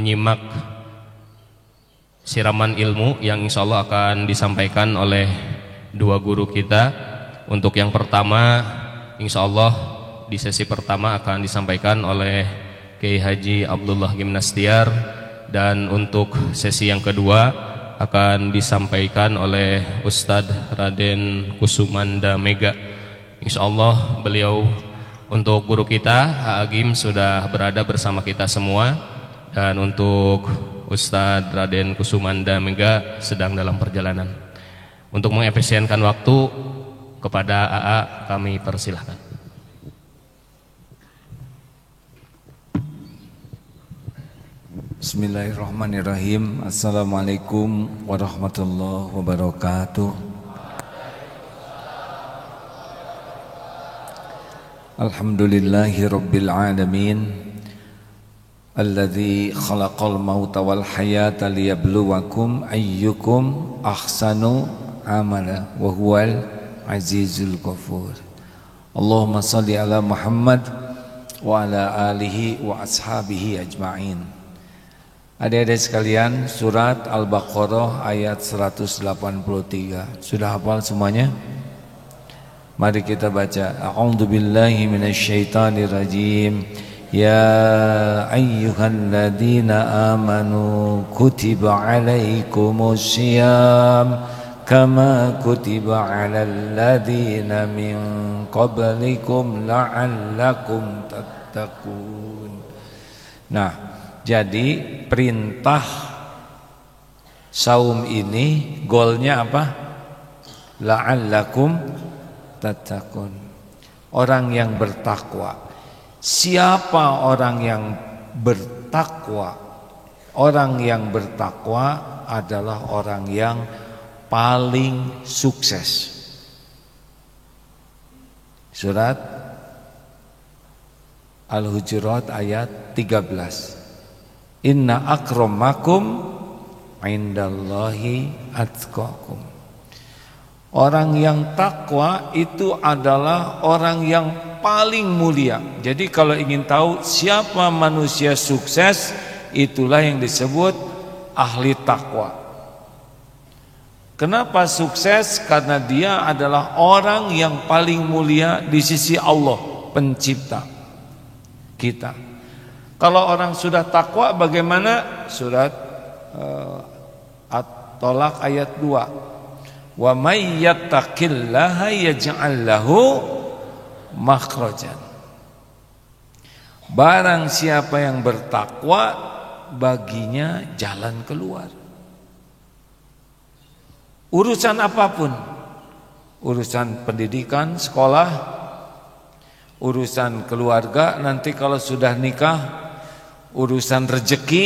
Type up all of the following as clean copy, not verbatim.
menyimak siraman ilmu yang insya Allah akan disampaikan oleh dua guru kita. Untuk yang pertama, insya Allah di sesi pertama akan disampaikan oleh Kiai Haji Abdullah Gimnastiar, dan untuk sesi yang kedua akan disampaikan oleh Ustadz Raden Kusumanda Mega. Insya Allah beliau untuk guru kita Agim sudah berada bersama kita semua, dan untuk Ustadz Raden Kusumanda Mega sedang dalam perjalanan. Untuk mengefisienkan waktu, kepada AA kami persilahkan. Bismillahirrahmanirrahim. Assalamualaikum warahmatullahi wabarakatuh. Alhamdulillahi rabbil alamin, alladzi khalaqal mauta wal hayata liyabluwakum ayyukum ahsanu amala wa huwal azizul ghafur. Allahumma salli ala Muhammad wa ala alihi wa ashabihi ajma'in. Adik-adik sekalian, surat Al-Baqarah ayat 183. Sudah hafal semuanya? Mari kita baca. A'udzu billahi minasyaitonir rajim. Ya ayyuhalladzina amanu kutiba alaikumus syiyam kama kutiba alal ladzina min qablikum la'allakum tattaqun. Nah, jadi perintah saum ini goalnya apa? La'allakum tattaqun. Orang yang bertakwa. Siapa orang yang bertakwa? Orang yang bertakwa adalah orang yang paling sukses. Surat Al-Hujurat ayat 13. Inna akramakum indallahi atqakum. Orang yang takwa itu adalah orang yang paling mulia. Jadi kalau ingin tahu siapa manusia sukses, itulah yang disebut ahli takwa. Kenapa sukses? Karena dia adalah orang yang paling mulia di sisi Allah, pencipta kita. Kalau orang sudah takwa bagaimana? Surat At-Tolak ayat 2. Wa may yattaqillaha yaj'al lahu makhrajan. Barang siapa yang bertakwa, baginya jalan keluar. Urusan apapun, urusan pendidikan, sekolah, urusan keluarga, nanti kalau sudah nikah, urusan rezeki,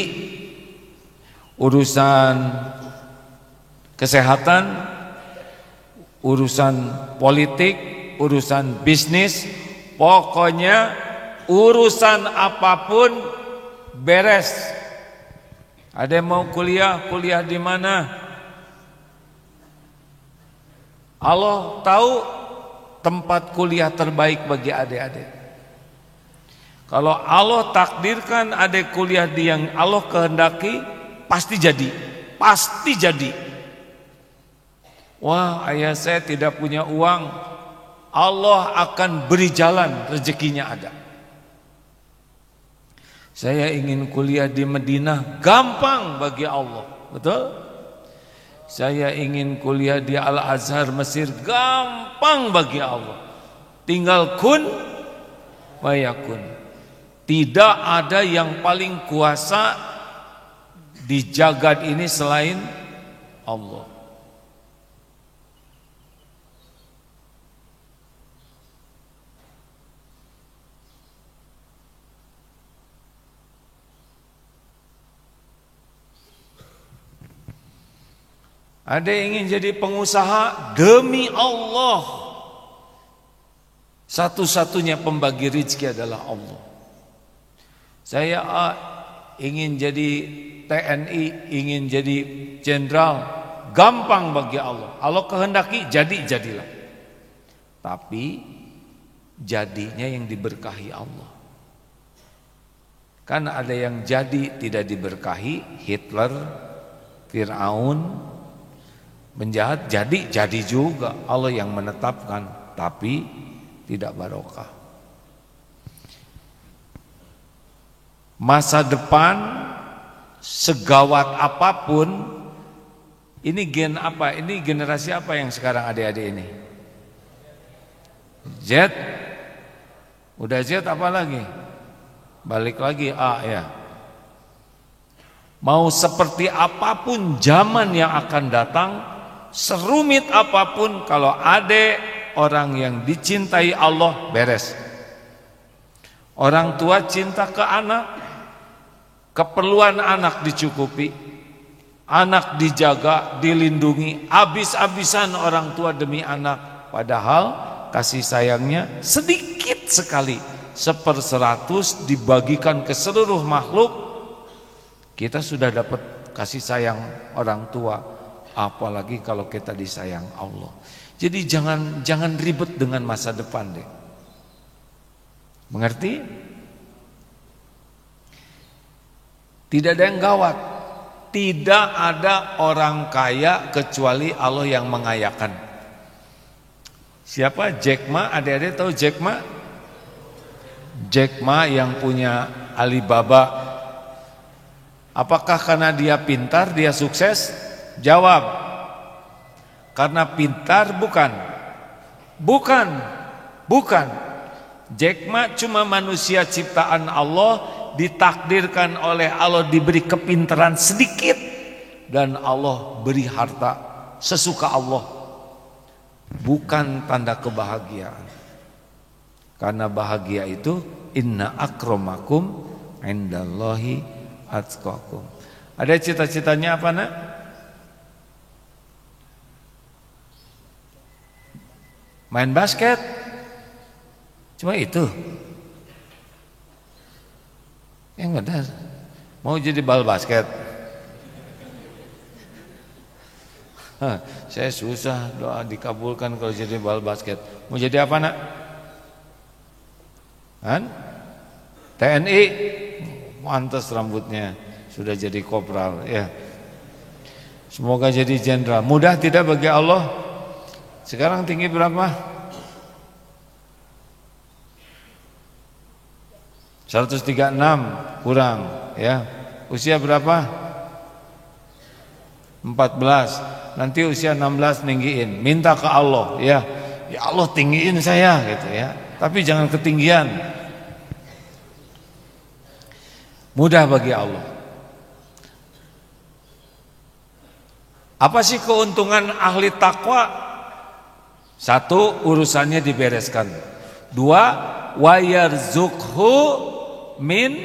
urusan kesehatan, urusan politik, urusan bisnis, pokoknya urusan apapun beres. Ada yang mau kuliah, kuliah di mana? Allah tahu tempat kuliah terbaik bagi adik-adik. Kalau Allah takdirkan adik kuliah di yang Allah kehendaki, pasti jadi. Pasti jadi. Wah, ayah saya tidak punya uang, Allah akan beri jalan, rezekinya ada. Saya ingin kuliah di Madinah, gampang bagi Allah, betul? Saya ingin kuliah di Al-Azhar Mesir, gampang bagi Allah. Tinggal kun fayakun. Tidak ada yang paling kuasa di jagat ini selain Allah. Ada yang ingin jadi pengusaha, demi Allah, satu-satunya pembagi rezeki adalah Allah. Saya ingin jadi TNI, ingin jadi jenderal, gampang bagi Allah. Allah kehendaki, jadilah. Tapi jadinya yang diberkahi Allah. Kan ada yang jadi tidak diberkahi, Hitler, Fir'aun, menjahat jadi juga. Allah yang menetapkan, tapi tidak barokah. Masa depan segawat apapun, ini gen apa? Ini generasi apa yang sekarang adik-adik ini? Z? Udah Z apa lagi? Balik lagi A ya. Mau seperti apapun zaman yang akan datang, serumit apapun, kalau ada orang yang dicintai Allah, beres. Orang tua cinta ke anak, keperluan anak dicukupi, anak dijaga, dilindungi, habis-habisan orang tua demi anak. Padahal kasih sayangnya sedikit sekali, 1/100 dibagikan ke seluruh makhluk. Kita sudah dapat kasih sayang orang tua, apalagi kalau kita disayang Allah. Jadi jangan ribet dengan masa depan deh. Mengerti? Tidak ada yang gawat. Tidak ada orang kaya kecuali Allah yang mengayakan. Siapa? Jack Ma. Adik-adik tahu Jack Ma? Jack Ma yang punya Alibaba. Apakah karena dia pintar, dia sukses? Jawab. Karena pintar bukan. Bukan. Jack Ma cuma manusia ciptaan Allah, ditakdirkan oleh Allah diberi kepintaran sedikit, dan Allah beri harta sesuka Allah. Bukan tanda kebahagiaan. Karena bahagia itu inna akramakum indallahi atqakum. Ada cita-citanya apa, Nak? Main basket. Cuma itu. Yang ada mau jadi bal basket. Saya susah doa dikabulkan kalau jadi bal basket. Mau jadi apa, Nak? TNI. Mantas rambutnya sudah jadi kopral ya. Semoga jadi jenderal. Mudah tidak bagi Allah? Sekarang tinggi berapa? 136 kurang ya. Usia berapa? 14. Nanti usia 16 tinggiin. Minta ke Allah ya. Ya Allah tinggiin saya gitu ya. Tapi jangan ketinggian. Mudah bagi Allah. Apa sih keuntungan ahli takwa? 1, urusannya dibereskan. 2, wa yarzuqhu min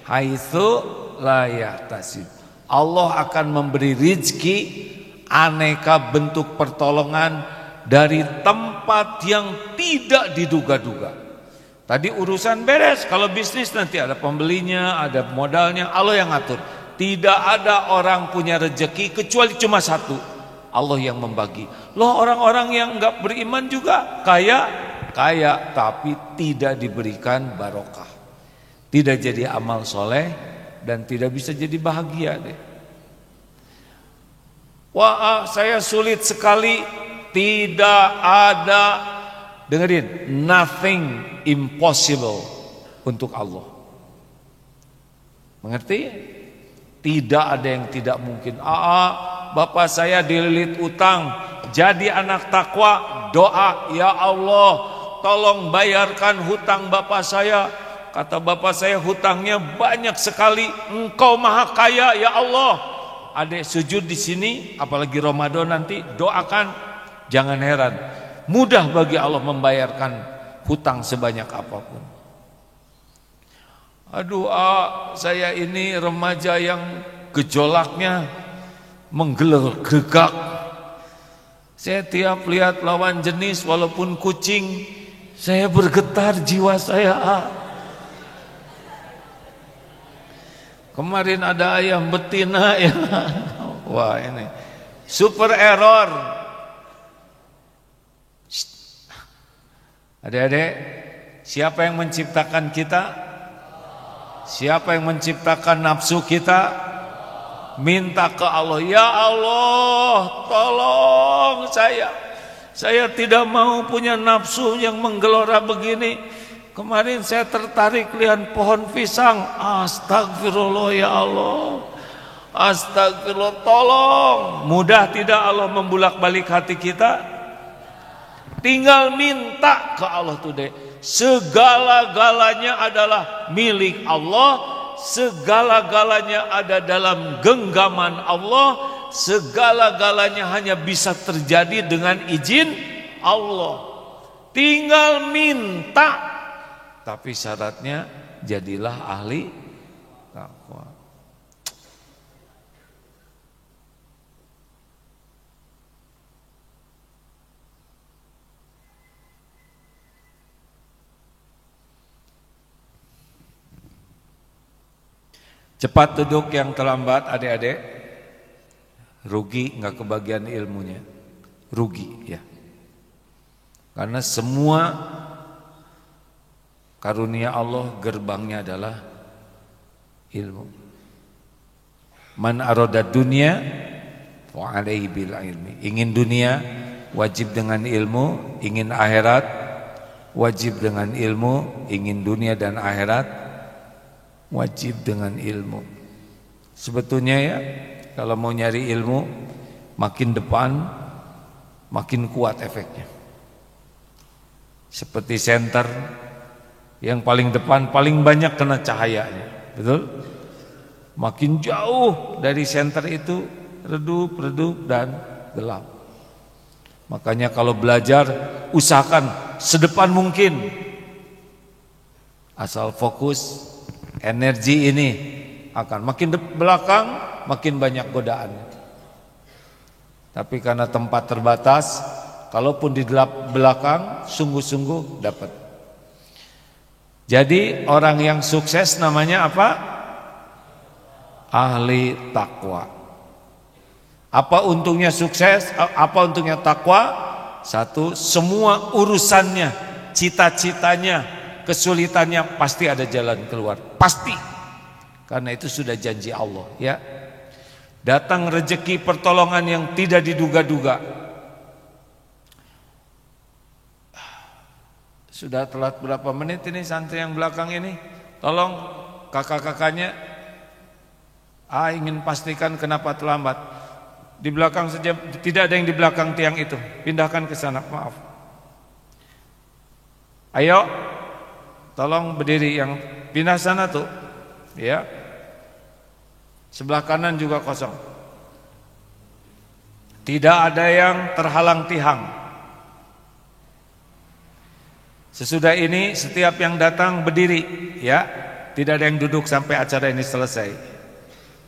haitsu la yahtasib. Allah akan memberi rizki aneka bentuk pertolongan dari tempat yang tidak diduga-duga. Tadi urusan beres, kalau bisnis nanti ada pembelinya, ada modalnya, Allah yang ngatur. Tidak ada orang punya rezeki kecuali cuma satu, Allah yang membagi. Loh, orang-orang yang enggak beriman juga kaya tapi tidak diberikan barokah. Tidak jadi amal soleh dan tidak bisa jadi bahagia deh. Wah, saya sulit sekali. Tidak ada, dengerin, nothing impossible untuk Allah. Mengerti? Tidak ada yang tidak mungkin. Bapak saya dililit utang, jadi anak takwa, doa, ya Allah, tolong bayarkan hutang bapak saya. Kata bapak saya, hutangnya banyak sekali. Engkau maha kaya, ya Allah. Adik sujud di sini, apalagi Ramadan nanti, doakan. Jangan heran, mudah bagi Allah membayarkan hutang sebanyak apapun. Aduh, saya ini remaja yang gejolaknya menggelegak. Saya tiap lihat lawan jenis walaupun kucing, saya bergetar jiwa saya. Kemarin ada ayam betina ya. Wah, ini super error. Adik-adik, siapa yang menciptakan kita? Siapa yang menciptakan nafsu kita? Minta ke Allah, ya Allah, tolong saya. Saya tidak mau punya nafsu yang menggelora begini. Kemarin saya tertarik lihat pohon pisang. Astagfirullah ya Allah. Astagfirullah, tolong. Mudah tidak Allah membulak-balik hati kita? Tinggal minta ke Allah today. Segala-galanya adalah milik Allah, segala-galanya ada dalam genggaman Allah, segala-galanya hanya bisa terjadi dengan izin Allah. Tinggal minta, tapi syaratnya jadilah ahli takwa. Cepat duduk yang terlambat adik-adik, rugi nggak kebagian ilmunya, rugi ya. Karena semua karunia Allah gerbangnya adalah ilmu. Man arada dunya fa alaihi bil ilmi. Ingin dunia wajib dengan ilmu, ingin akhirat wajib dengan ilmu, ingin dunia dan akhirat wajib dengan ilmu. Sebetulnya ya, kalau mau nyari ilmu, makin depan makin kuat efeknya. Seperti senter yang paling depan paling banyak kena cahayanya, betul? Makin jauh dari senter itu redup dan gelap. Makanya kalau belajar usahakan sedepan mungkin. Asal fokus, energi ini akan makin belakang makin banyak godaan. Tapi karena tempat terbatas, kalaupun di belakang sungguh-sungguh dapat. Jadi orang yang sukses namanya apa? Ahli takwa. Apa untungnya sukses? Apa untungnya takwa? Satu, semua urusannya, cita-citanya, kesulitannya pasti ada jalan keluar, pasti. Karena itu sudah janji Allah ya. Datang rezeki pertolongan yang tidak diduga-duga. Sudah telat berapa menit ini santri yang belakang ini? Tolong kakak-kakaknya ingin pastikan kenapa terlambat. Di belakang saja, tidak ada yang di belakang tiang itu. Pindahkan ke sana, maaf. Ayo, tolong berdiri yang pindah sana tuh, ya. Sebelah kanan juga kosong. Tidak ada yang terhalang tiang. Sesudah ini setiap yang datang berdiri, ya. Tidak ada yang duduk sampai acara ini selesai.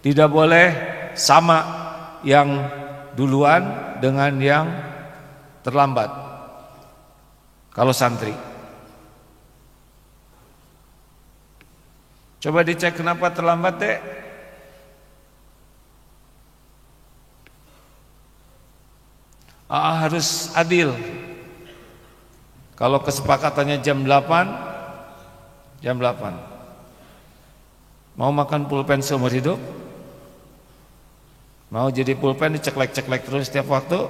Tidak boleh sama yang duluan dengan yang terlambat. Kalau santri, coba dicek kenapa terlambat, Dek. Harus adil. Kalau kesepakatannya jam 8, jam 8. Mau makan pulpen seumur hidup? Mau jadi pulpen diceklek-ceklek terus setiap waktu?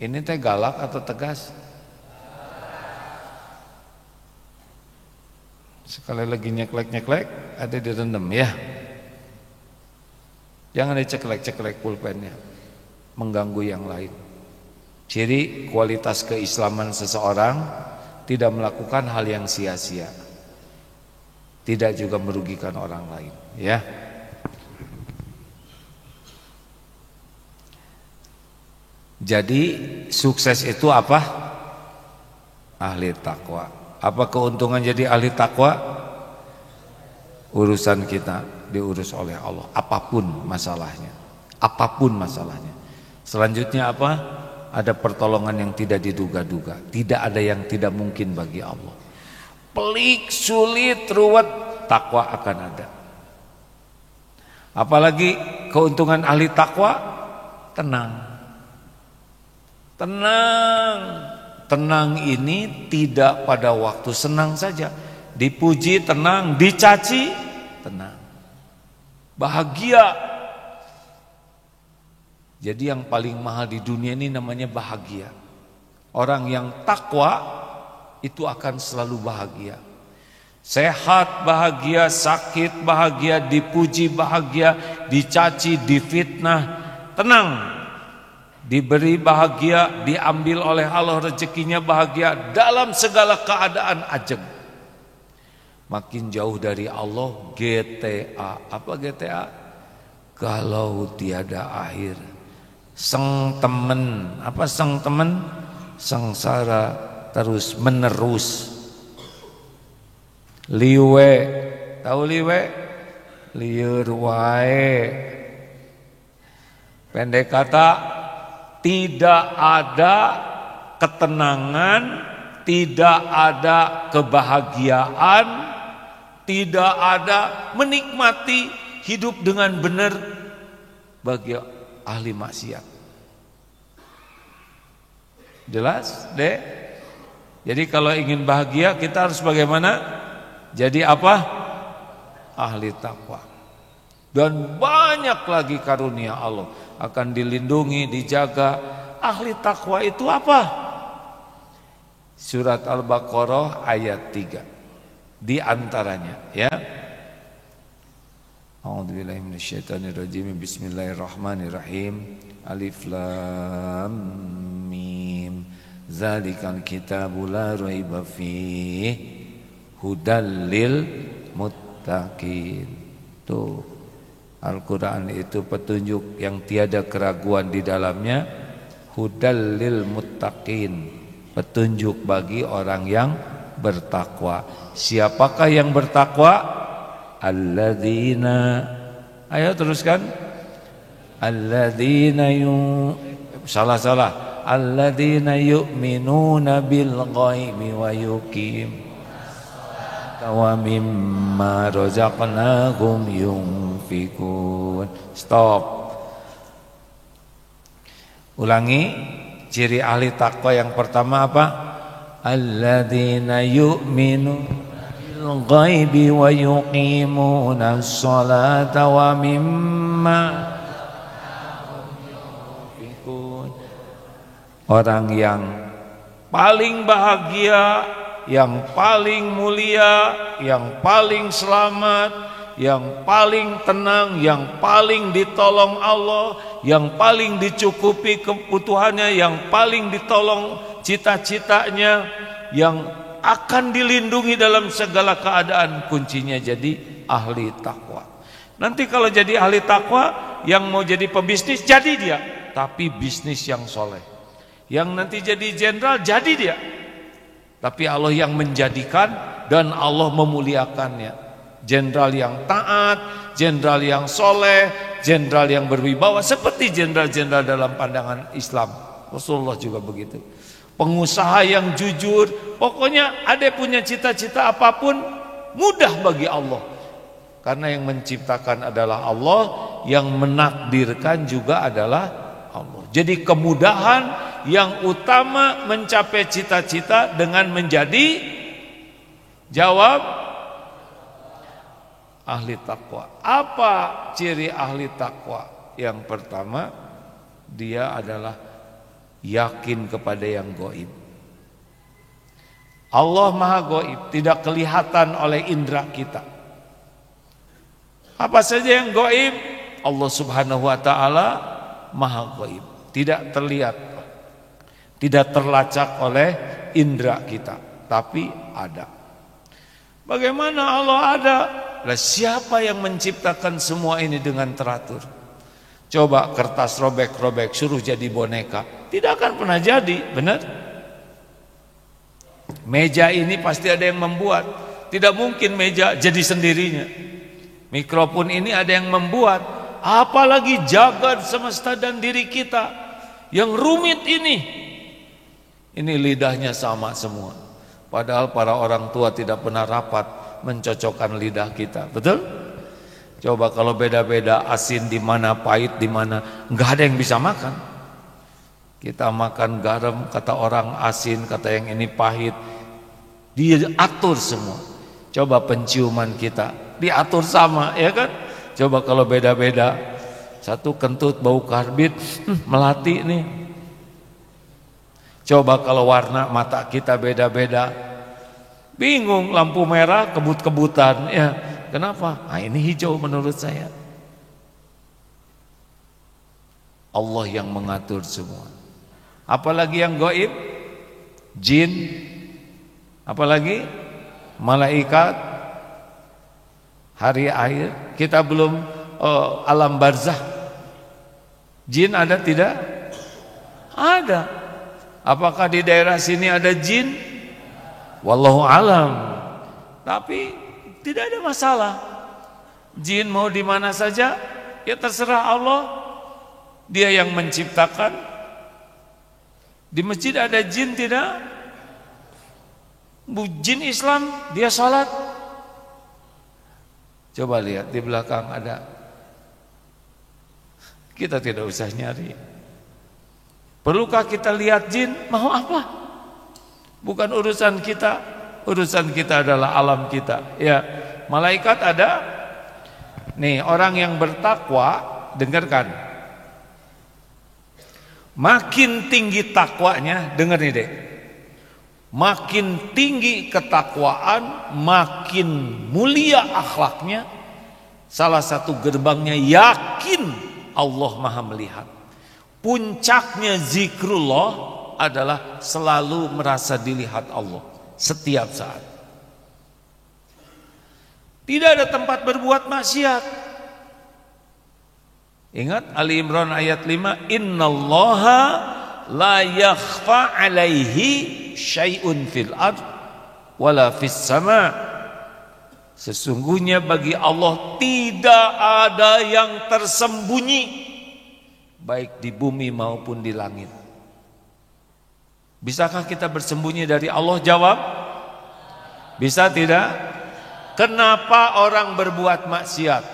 Ini teh galak atau tegas? Sekali lagi nyeklek-nyeklek, ada direndam ya. Jangan diceklek-ceklek pulpennya, mengganggu yang lain. Ciri kualitas keislaman seseorang tidak melakukan hal yang sia-sia, tidak juga merugikan orang lain, ya. Jadi sukses itu apa? Ahli takwa. Apa keuntungan jadi ahli takwa? Urusan kita diurus oleh Allah, apapun masalahnya. Apapun masalahnya. Selanjutnya apa? Ada pertolongan yang tidak diduga-duga. Tidak ada yang tidak mungkin bagi Allah. Pelik, sulit, ruwet, takwa akan ada. Apalagi keuntungan ahli takwa, tenang. Tenang. Tenang ini tidak pada waktu senang saja. Dipuji tenang, dicaci tenang. Bahagia. Jadi yang paling mahal di dunia ini namanya bahagia. Orang yang takwa itu akan selalu bahagia. Sehat bahagia, sakit bahagia, dipuji bahagia, dicaci, difitnah, tenang. Diberi bahagia, diambil oleh Allah rezekinya bahagia, dalam segala keadaan ajeng. Makin jauh dari Allah, GTA. Apa GTA? Galau tiada akhir. Seng temen. Apa seng temen? Sengsara terus menerus. Liwe, tahu liwe? Liur wae. Pendek kata, tidak ada ketenangan, tidak ada kebahagiaan, tidak ada menikmati hidup dengan benar bagi ahli maksiat. Jelas, Dek? Jadi kalau ingin bahagia kita harus bagaimana? Jadi apa? Ahli takwa. Dan banyak lagi karunia Allah, akan dilindungi, dijaga. Ahli takwa itu apa? Surat Al-Baqarah ayat 3. Di antaranya, ya. A'udzubillahi minasyaitonirrajim. Bismillahirrahmanirrahim. Alif lam mim. Zalikal kitabu la raiba fihi hudal lil muttaqin. Tuh, Al-Quran itu petunjuk yang tiada keraguan di dalamnya. Hudal lil muttaqin, petunjuk bagi orang yang bertakwa. Siapakah yang bertakwa? Alladzina, ayo teruskan. Alladzina salah. Alladzina yu'minuna bil ghaibi wa yuqim wa mimma razaqnahum yunfikun. Stop. Ulangi. Ciri ahli takwa yang pertama apa? Alladzina yu'minuna bil ghaibi wa yuqimuna sholata wa mimma yunfikun. Orang yang paling bahagia, yang paling mulia, yang paling selamat, yang paling tenang, yang paling ditolong Allah, yang paling dicukupi kebutuhannya, yang paling ditolong cita-citanya, yang akan dilindungi dalam segala keadaan. Kuncinya jadi ahli takwa. Nanti kalau jadi ahli takwa, yang mau jadi pebisnis jadi dia, tapi bisnis yang soleh. Yang nanti jadi jenderal jadi dia, tapi Allah yang menjadikan dan Allah memuliakannya. Jenderal yang taat, jenderal yang soleh, jenderal yang berwibawa, seperti jenderal-jenderal dalam pandangan Islam. Rasulullah juga begitu. Pengusaha yang jujur, pokoknya ada punya cita-cita apapun mudah bagi Allah. Karena yang menciptakan adalah Allah, yang menakdirkan juga adalah Allah. Jadi kemudahan yang utama mencapai cita-cita dengan menjadi jawab ahli takwa. Apa ciri ahli takwa? Yang pertama, dia adalah yakin kepada yang gaib. Allah maha gaib, tidak kelihatan oleh indera kita. Apa saja yang gaib, Allah subhanahu wa ta'ala maha gaib, tidak terlihat, tidak terlacak oleh indera kita, tapi ada. Bagaimana Allah ada? Lah siapa yang menciptakan semua ini dengan teratur? Coba kertas robek-robek suruh jadi boneka, tidak akan pernah jadi, benar? Meja ini pasti ada yang membuat, tidak mungkin meja jadi sendirinya. Mikrofon ini ada yang membuat, apalagi jagat semesta dan diri kita yang rumit ini. Ini lidahnya sama semua. Padahal para orang tua tidak pernah rapat mencocokkan lidah kita, betul? Coba kalau beda-beda, asin di mana, pahit di mana, nggak ada yang bisa makan. Kita makan garam, kata orang asin, kata yang ini pahit, diatur semua. Coba penciuman kita diatur sama, ya kan? Coba kalau beda-beda, satu kentut bau karbit, melati nih. Coba kalau warna mata kita beda-beda, bingung, lampu merah kebut-kebutan, ya. Kenapa? Ah, ini hijau menurut saya. Allah yang mengatur semua. Apalagi yang gaib, jin, apalagi malaikat, hari akhir. Kita belum alam barzah. Jin ada tidak? Ada. Apakah di daerah sini ada jin? Wallahu alam. Tapi tidak ada masalah. Jin mau di mana saja, ya terserah Allah. Dia yang menciptakan. Di masjid ada jin tidak? Jin Islam, dia salat. Coba lihat di belakang ada. Kita tidak usah nyari. Perlukah kita lihat jin? Mau apa? Bukan urusan kita. Urusan kita adalah alam kita. Ya, malaikat ada. Nih, orang yang bertakwa, dengarkan. Makin tinggi takwanya, dengar nih dek. Makin tinggi ketakwaan, makin mulia akhlaknya. Salah satu gerbangnya yakin Allah Maha melihat. Puncaknya zikrullah adalah selalu merasa dilihat Allah setiap saat. Tidak ada tempat berbuat maksiat. Ingat Ali Imran ayat 5, innallaha la yakhfa alaihi syai'un fil ard wala fis sama. Sesungguhnya bagi Allah tidak ada yang tersembunyi, baik di bumi maupun di langit. Bisakah kita bersembunyi dari Allah? Jawab. Bisa tidak? Kenapa orang berbuat maksiat?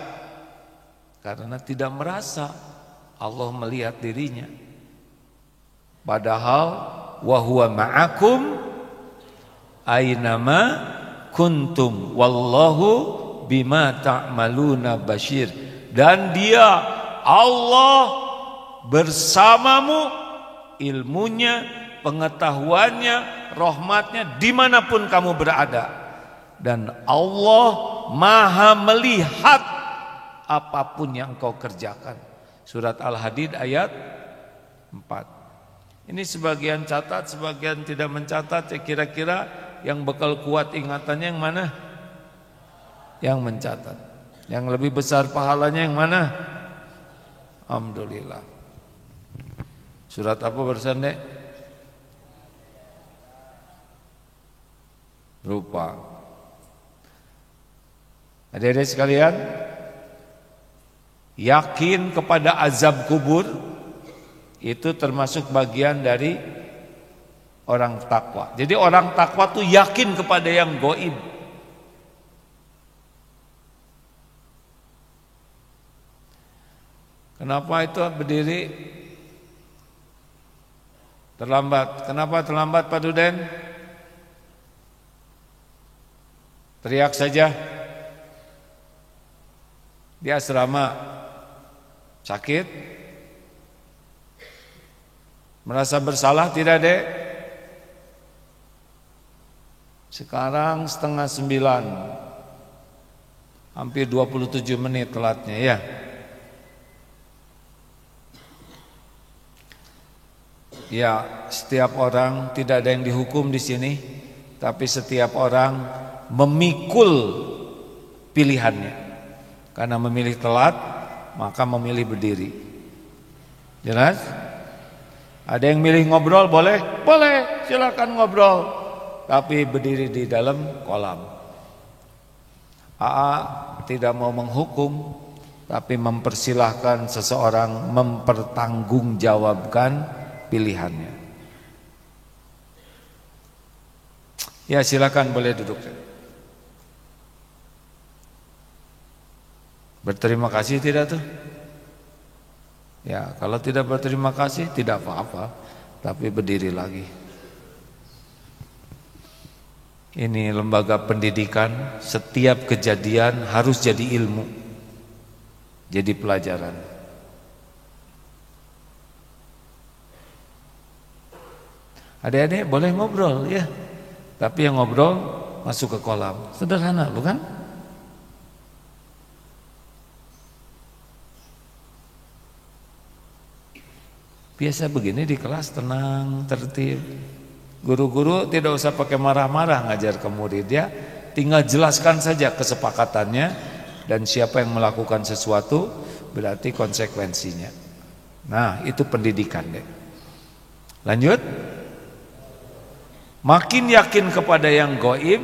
Karena tidak merasa Allah melihat dirinya. Padahal wa huwa ma'akum aynama kuntum wallahu bima ta'maluna basyir. Dan dia Allah bersamamu, ilmunya, pengetahuannya, rahmatnya dimanapun kamu berada. Dan Allah Maha melihat apapun yang engkau kerjakan. Surat Al-Hadid ayat 4. Ini sebagian catat, sebagian tidak mencatat. Ya, kira-kira yang bakal kuat ingatannya yang mana? Yang mencatat. Yang lebih besar pahalanya yang mana? Alhamdulillah. Surat apa barusan dek? Lupa. Adik-adik sekalian, yakin kepada azab kubur itu termasuk bagian dari orang takwa. Jadi orang takwa tuh yakin kepada yang gaib. Kenapa itu berdiri terlambat? Kenapa terlambat Pak Duden? Teriak saja. Di asrama sakit, merasa bersalah tidak dek? Sekarang 8:30, hampir 27 menit telatnya ya. Ya, setiap orang tidak ada yang dihukum di sini, tapi setiap orang memikul pilihannya. Karena memilih telat, maka memilih berdiri. Jelas? Ada yang milih ngobrol, boleh? Boleh, silakan ngobrol. Tapi berdiri di dalam kolam. AA tidak mau menghukum, tapi mempersilahkan seseorang mempertanggungjawabkan pilihannya. Ya, silakan boleh duduk. Berterima kasih tidak tuh? Ya, kalau tidak berterima kasih tidak apa-apa, tapi berdiri lagi. Ini lembaga pendidikan, setiap kejadian harus jadi ilmu, jadi pelajaran. Adik-adik boleh ngobrol ya, tapi yang ngobrol masuk ke kolam. Sederhana bukan? Biasa begini di kelas tenang, tertib. Guru-guru tidak usah pakai marah-marah ngajar ke murid ya, tinggal jelaskan saja kesepakatannya dan siapa yang melakukan sesuatu berarti konsekuensinya. Nah, itu pendidikan deh. Lanjut. Makin yakin kepada yang gaib,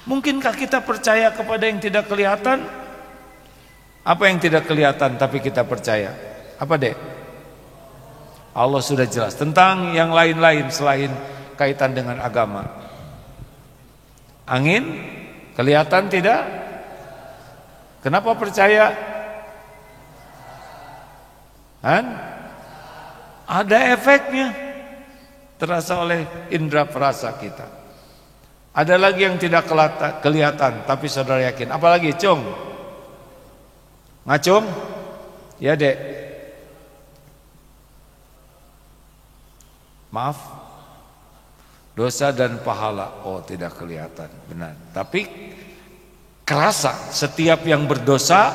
mungkinkah kita percaya kepada yang tidak kelihatan? Apa yang tidak kelihatan tapi kita percaya? Apa deh? Allah sudah jelas tentang yang lain-lain selain kaitan dengan agama. Angin kelihatan tidak? Kenapa percaya? Ada efeknya, terasa oleh indera perasa kita. Ada lagi yang tidak kelihatan tapi saudara yakin. Apalagi cung? Ngacung? Ya dek. Maaf, dosa dan pahala. Oh, tidak kelihatan, benar. Tapi kerasa setiap yang berdosa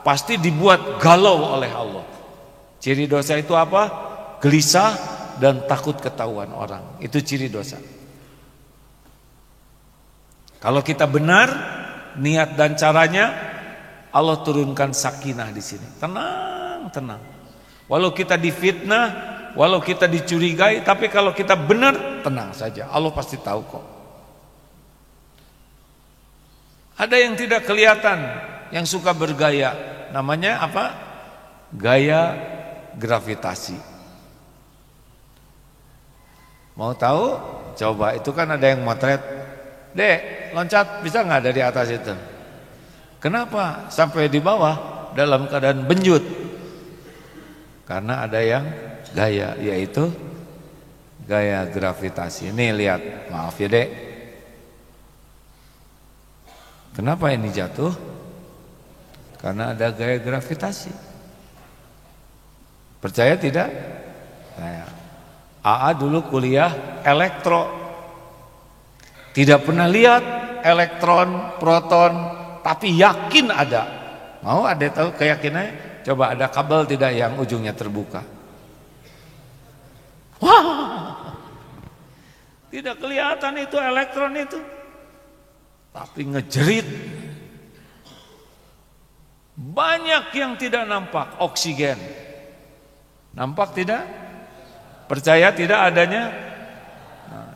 pasti dibuat galau oleh Allah. Ciri dosa itu apa? Gelisah dan takut ketahuan orang. Itu ciri dosa. Kalau kita benar niat dan caranya, Allah turunkan sakinah di sini. Tenang, tenang. Walau kita difitnah, walau kita dicurigai, tapi kalau kita benar, tenang saja. Allah pasti tahu kok. Ada yang tidak kelihatan, yang suka bergaya. Namanya apa? Gaya gravitasi. Mau tahu? Coba, itu kan ada yang motret. Dek, loncat bisa nggak dari atas itu? Kenapa? Sampai di bawah dalam keadaan benjut. Karena ada yang gaya, yaitu gaya gravitasi. Nih lihat, maaf ya dek. Kenapa ini jatuh? Karena ada gaya gravitasi. Percaya tidak? Nah, AA dulu kuliah elektro. Tidak pernah lihat elektron, proton, tapi yakin ada. Mau ada tahu keyakinannya? Coba ada kabel tidak yang ujungnya terbuka? Wah, tidak kelihatan itu elektron itu, tapi ngejerit. Banyak yang tidak nampak. Oksigen nampak tidak? Percaya tidak adanya? Nah,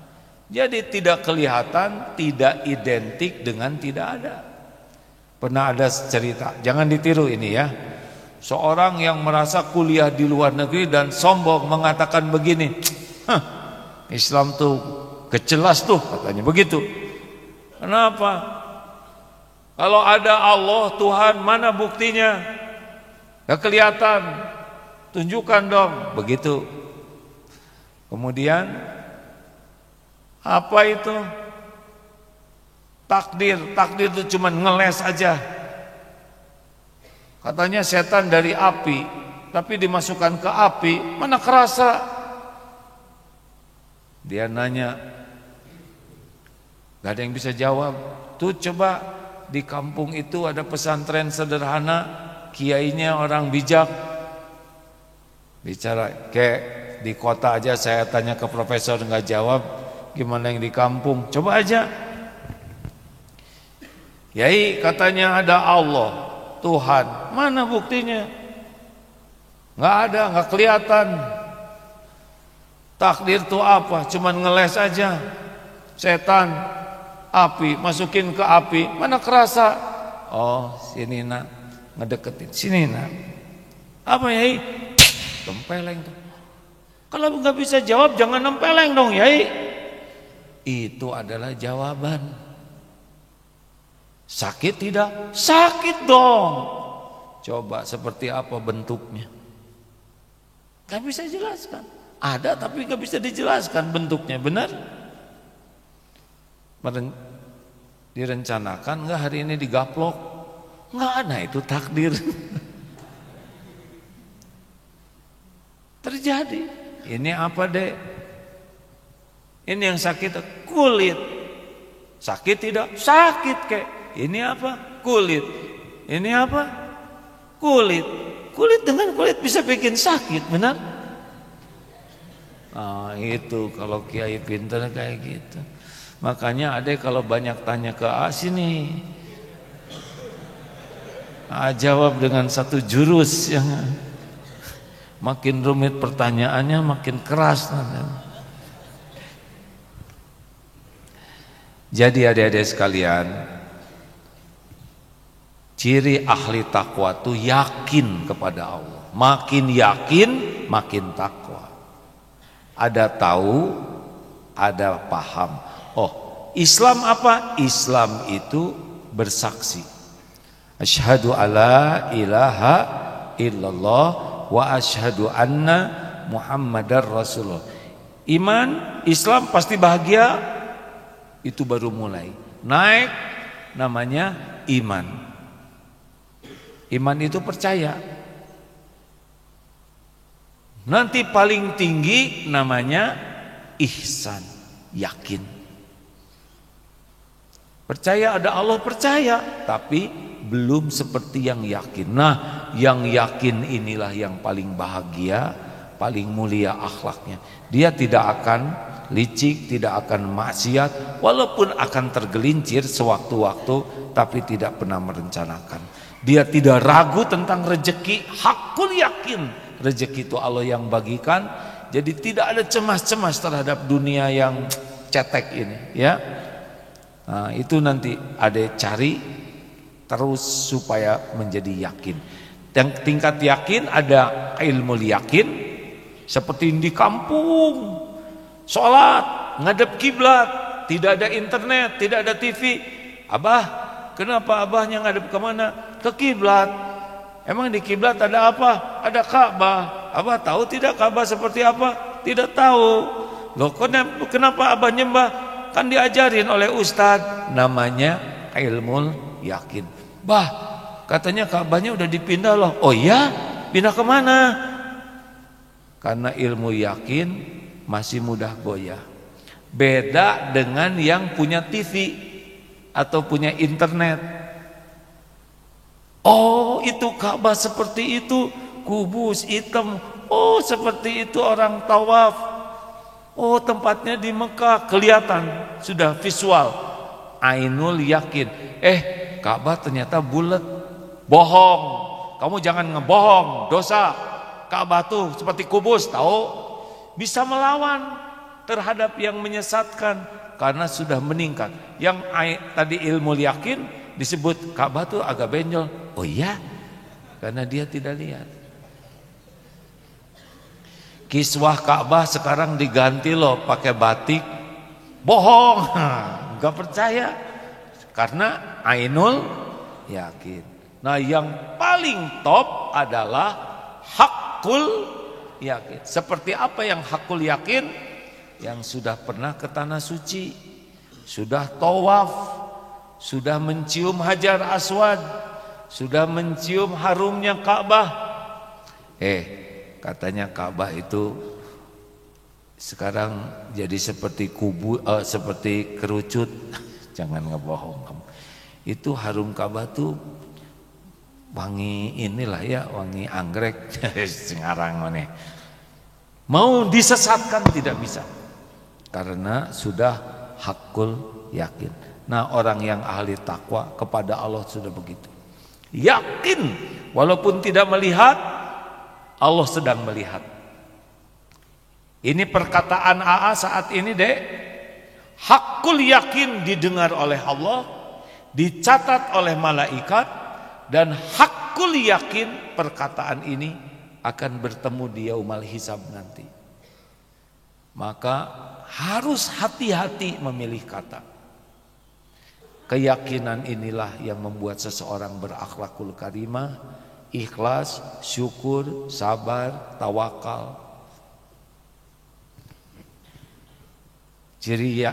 jadi tidak kelihatan tidak identik dengan tidak ada. Pernah ada cerita, jangan ditiru ini ya. Seorang yang merasa kuliah di luar negeri dan sombong mengatakan begini, Islam tuh kecelas tuh, katanya begitu. Kenapa? Kalau ada Allah Tuhan, mana buktinya? Gak kelihatan. Tunjukkan dong. Begitu. Kemudian apa itu? Takdir. Takdir itu cuma ngeles aja. Katanya setan dari api, tapi dimasukkan ke api, mana kerasa? Dia nanya, gak ada yang bisa jawab. Tuh coba di kampung itu ada pesantren sederhana, kiainya orang bijak. Bicara, kayak di kota aja saya tanya ke profesor gak jawab, gimana yang di kampung? Coba aja. Yai katanya ada Allah Tuhan, mana buktinya? Nggak ada, nggak kelihatan. Takdir itu apa? Cuman ngeles aja. Setan, api, masukin ke api, mana kerasa? Oh, sini nak, ngedeketin, sini nak. Apa yai? Tempeleng tuh. Kalau nggak bisa jawab, jangan nempeleng dong yai. Itu adalah jawaban. Sakit tidak? Sakit dong. Coba seperti apa bentuknya? Gak bisa jelaskan. Ada tapi gak bisa dijelaskan bentuknya, benar? Direncanakan nggak hari ini digaplok? Nggak ada, itu takdir. Terjadi. Ini apa dek? Ini yang sakit kulit. Sakit tidak? Sakit kek. Ini apa? Kulit. Ini apa? Kulit. Kulit dengan kulit bisa bikin sakit, benar? Nah itu kalau kiai pintar kayak gitu. Makanya adek kalau banyak tanya ke A sini, A jawab dengan satu jurus yang makin rumit pertanyaannya makin keras. Jadi adik-adik sekalian, ciri ahli takwa itu yakin kepada Allah. Makin yakin makin takwa. Ada tahu, ada paham. Oh, Islam apa? Islam itu bersaksi. Asyhadu alla ilaha illallah wa asyhadu anna Muhammadar Rasulullah. Iman, Islam pasti bahagia. Itu baru mulai. Naik namanya iman. Iman itu percaya. Nanti paling tinggi namanya ihsan, yakin. Percaya ada Allah, percaya, tapi belum seperti yang yakin. Nah, yang yakin inilah yang paling bahagia, paling mulia akhlaknya. Dia tidak akan licik, tidak akan maksiat, walaupun akan tergelincir sewaktu-waktu, tapi tidak pernah merencanakan. Dia tidak ragu tentang rezeki, hakul yakin rezeki itu Allah yang bagikan. Jadi tidak ada cemas-cemas terhadap dunia yang cetek ini, ya. Nah, itu nanti ada cari terus supaya menjadi yakin. Yang tingkat yakin ada ilmu yakin, seperti di kampung, sholat ngadep kiblat, tidak ada internet, tidak ada TV. Abah, kenapa abahnya ngadep kemana? Ke kiblat. Emang di kiblat ada apa? Ada Ka'bah. Abah tahu tidak Ka'bah seperti apa? Tidak tahu. Loh, kenapa abah nyembah? Kan diajarin oleh ustadz, namanya ilmu yakin. Bah, katanya Ka'bahnya udah dipindah loh. Oh iya? Pindah kemana? Karena ilmu yakin masih mudah goyah. Beda dengan yang punya TV atau punya internet. Oh, itu Ka'bah seperti itu, kubus hitam. Oh, seperti itu orang tawaf. Oh, tempatnya di Mekah, kelihatan sudah visual. Ainul yakin. Ka'bah ternyata bulat. Bohong. Kamu jangan ngebohong, dosa. Ka'bah tuh seperti kubus, tahu? Bisa melawan terhadap yang menyesatkan karena sudah meningkat. Yang tadi ilmu yakin disebut Ka'bah tuh agak benjol. Oh iya, karena dia tidak lihat. Kiswah Ka'bah sekarang diganti loh pakai batik. Bohong, nggak percaya karena ainul yakin. Nah, yang paling top adalah hakul yakin. Seperti apa yang hakul yakin? Yang sudah pernah ke tanah suci, sudah tawaf, sudah mencium Hajar Aswad, sudah mencium harumnya Ka'bah. Katanya Ka'bah itu sekarang jadi seperti seperti kerucut. Jangan ngebohong kamu. Itu harum Ka'bah tuh wangi inilah ya, wangi anggrek. Sekarang mana? Mau disesatkan tidak bisa. Karena sudah hakul yakin. Nah, orang yang ahli takwa kepada Allah sudah begitu. Yakin walaupun tidak melihat, Allah sedang melihat. Ini perkataan AA saat ini dek. Hakul yakin didengar oleh Allah, dicatat oleh malaikat, dan hakul yakin perkataan ini akan bertemu di yaumul hisab nanti. Maka harus hati-hati memilih kata. Keyakinan inilah yang membuat seseorang berakhlakul karimah, ikhlas, syukur, sabar, tawakal. Ciri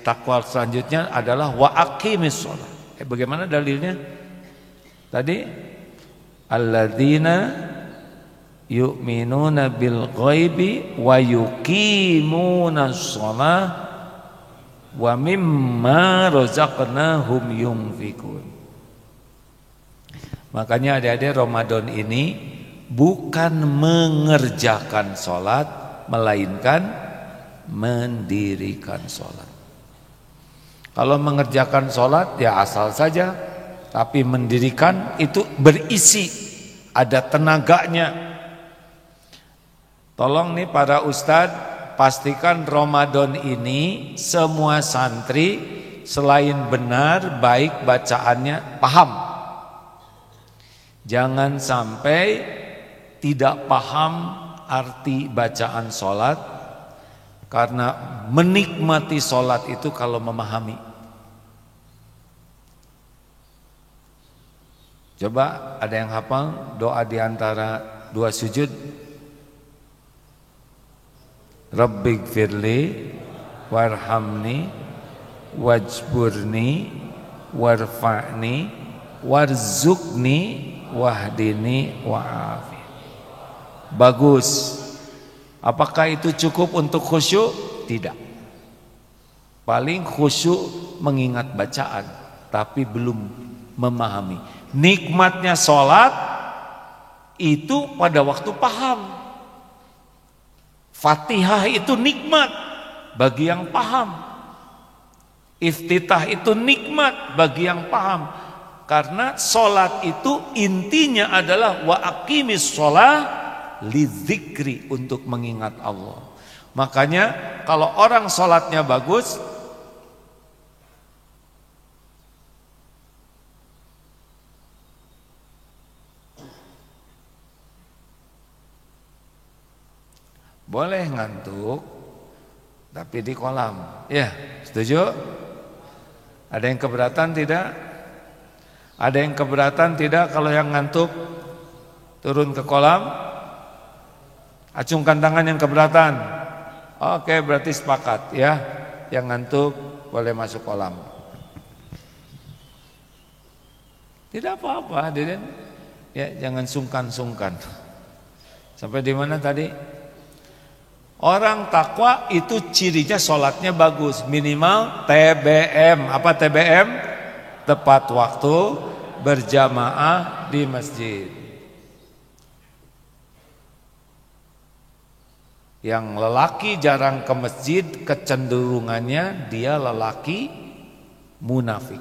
takwa selanjutnya adalah wa aqimis shalah. Bagaimana dalilnya? Tadi alladzina yu'minuna bil ghaibi wa yuqimunas shalah wa mimma razaqnahum yunfikun. Makanya adik-adik, Ramadan ini bukan mengerjakan sholat, melainkan mendirikan sholat. Kalau mengerjakan sholat ya asal saja, tapi mendirikan itu berisi, ada tenaganya. Tolong nih para ustadz, pastikan Ramadan ini semua santri selain benar baik bacaannya paham. Jangan sampai tidak paham arti bacaan sholat, karena menikmati sholat itu kalau memahami. Coba ada yang hafal doa di antara dua sujud? Rabbighfirli warhamni wajburni warfa'ni warzuqni wahdini wa'afi. Bagus. Apakah itu cukup untuk khusyuk? Tidak. Paling khusyuk mengingat bacaan, tapi belum memahami. Nikmatnya sholat itu pada waktu paham. Fatihah itu nikmat bagi yang paham. Iftitah itu nikmat bagi yang paham. Karena sholat itu intinya adalah wa aqimis sholah lidzikri, untuk mengingat Allah. Makanya kalau orang sholatnya bagus, boleh ngantuk tapi di kolam. Ya, setuju? Ada yang keberatan tidak? Ada yang keberatan tidak kalau yang ngantuk turun ke kolam? Acungkan tangan yang keberatan. Oke, berarti sepakat ya. Yang ngantuk boleh masuk kolam. Tidak apa-apa, hadirin. Ya, jangan sungkan-sungkan. Sampai di mana tadi? Orang takwa itu cirinya sholatnya bagus, minimal TBM. Apa TBM? Tepat waktu, berjamaah di masjid. Yang lelaki jarang ke masjid, kecenderungannya dia lelaki munafik.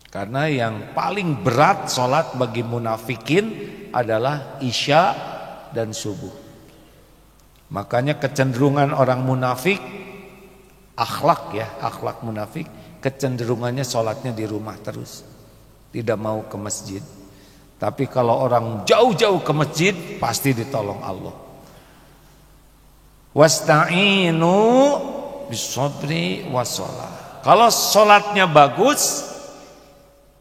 Karena yang paling berat sholat bagi munafikin adalah isya dan subuh. Makanya kecenderungan orang munafik, akhlak munafik, kecenderungannya sholatnya di rumah terus, tidak mau ke masjid. Tapi kalau orang jauh-jauh ke masjid, pasti ditolong Allah. Wasta'inu bisabri wassalah. Kalau sholatnya bagus,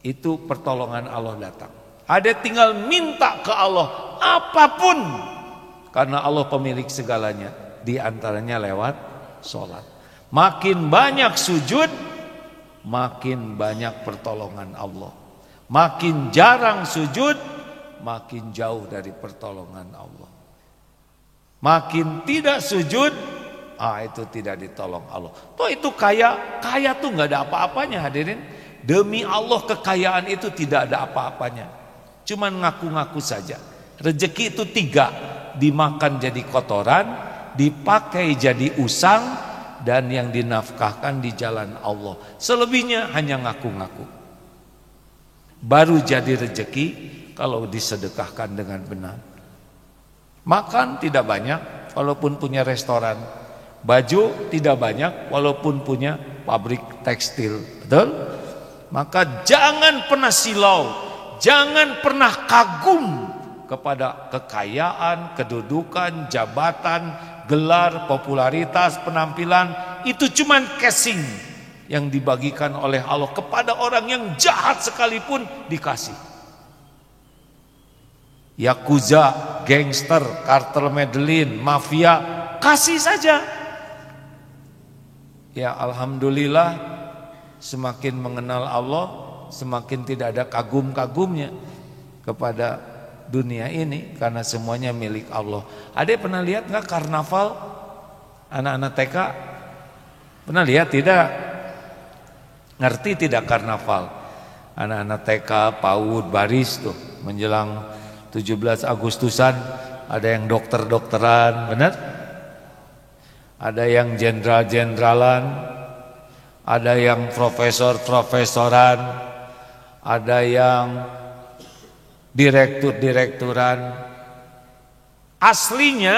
itu pertolongan Allah datang. Ada tinggal minta ke Allah apapun, karena Allah pemilik segalanya, di antaranya lewat sholat. Makin banyak sujud, makin banyak pertolongan Allah. Makin jarang sujud, makin jauh dari pertolongan Allah. Makin tidak sujud, itu tidak ditolong Allah. Toh itu kaya tuh nggak ada apa-apanya, hadirin. Demi Allah, kekayaan itu tidak ada apa-apanya. Cuman ngaku-ngaku saja. Rezeki itu 3, dimakan jadi kotoran, dipakai jadi usang, dan yang dinafkahkan di jalan Allah. Selebihnya hanya ngaku-ngaku. Baru jadi rezeki kalau disedekahkan dengan benar. Makan tidak banyak walaupun punya restoran. Baju tidak banyak walaupun punya pabrik tekstil. Betul? Maka jangan pernah silau, jangan pernah kagum kepada kekayaan, kedudukan, jabatan, gelar, popularitas, penampilan. Itu cuman casing yang dibagikan oleh Allah kepada orang yang jahat sekalipun dikasih. Yakuza, gangster, kartel Medellin, mafia, kasih saja. Ya alhamdulillah, semakin mengenal Allah, semakin tidak ada kagum-kagumnya kepada dunia ini karena semuanya milik Allah. Ada pernah lihat nggak karnaval anak-anak TK? Pernah lihat tidak? Ngerti tidak karnaval? Anak-anak TK, PAUD, baris tuh menjelang 17 Agustusan ada yang dokter-dokteran, benar? Ada yang jenderal-jeneralan, ada yang profesor-profesoran, ada yang direktur-direkturan. Aslinya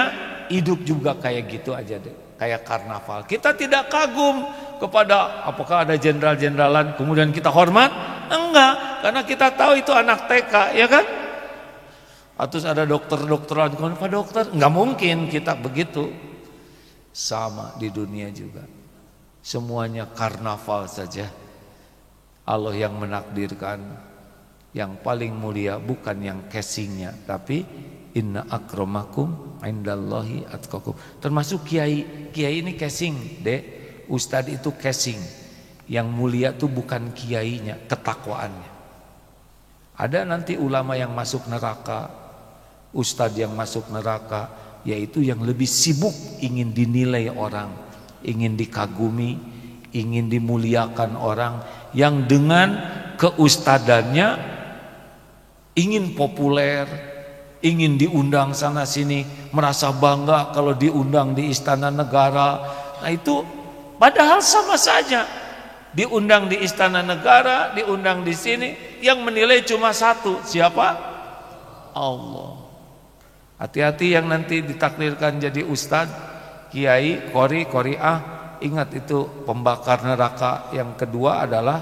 hidup juga kayak gitu aja deh, kayak karnaval. Kita tidak kagum kepada apakah ada jenderal-jeneralan kemudian kita hormat? Enggak, karena kita tahu itu anak TK, ya kan? Atau ada dokter-dokteran, Pak dokter, enggak mungkin kita begitu. Sama di dunia juga. Semuanya karnaval saja. Allah yang menakdirkan. Yang paling mulia bukan yang casingnya, tapi inna akramakum indallahi atqakum. Termasuk kiai. Kiai ini casing, Dek. Ustadz itu casing. Yang mulia itu bukan kiainya, ketakwaannya. Ada nanti ulama yang masuk neraka, ustadz yang masuk neraka, yaitu yang lebih sibuk ingin dinilai orang, ingin dikagumi, ingin dimuliakan orang, yang dengan keustadannya ingin populer, ingin diundang sana sini, merasa bangga kalau diundang di istana negara. Nah itu padahal sama saja. Diundang di istana negara, diundang di sini, yang menilai cuma satu, siapa? Allah. Hati-hati yang nanti ditakdirkan jadi ustadz, kiai, qori'ah, ingat itu pembakar neraka. Yang kedua adalah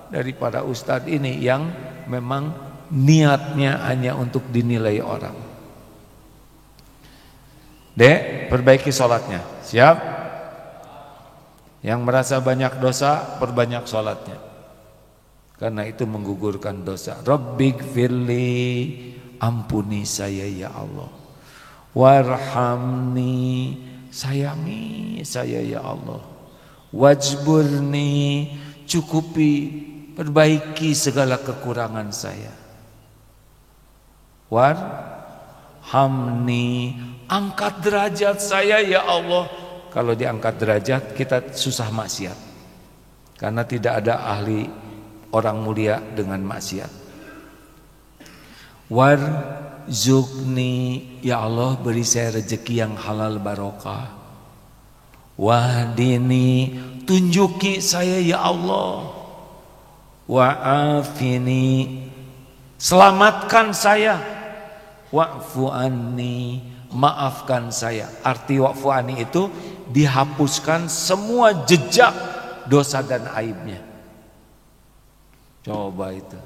daripada ustadz ini yang memang niatnya hanya untuk dinilai orang. Dek, perbaiki sholatnya. Siap? Yang merasa banyak dosa, perbanyak sholatnya. Karena itu menggugurkan dosa. Rabbighfirli, ampuni saya ya Allah. Warhamni, sayangi saya ya Allah. Wajburni, cukupi, perbaiki segala kekurangan saya. Warhamni, angkat derajat saya ya Allah. Kalau diangkat derajat kita susah maksiat. Karena tidak ada ahli orang mulia dengan maksiat. Warzuqni, ya Allah beri saya rezeki yang halal barokah. Wahdini, tunjuki saya ya Allah. Wa'afini, selamatkan saya. Wa'fu anni, maafkan saya. Arti wa'fu anni itu dihapuskan semua jejak dosa dan aibnya. Coba itu.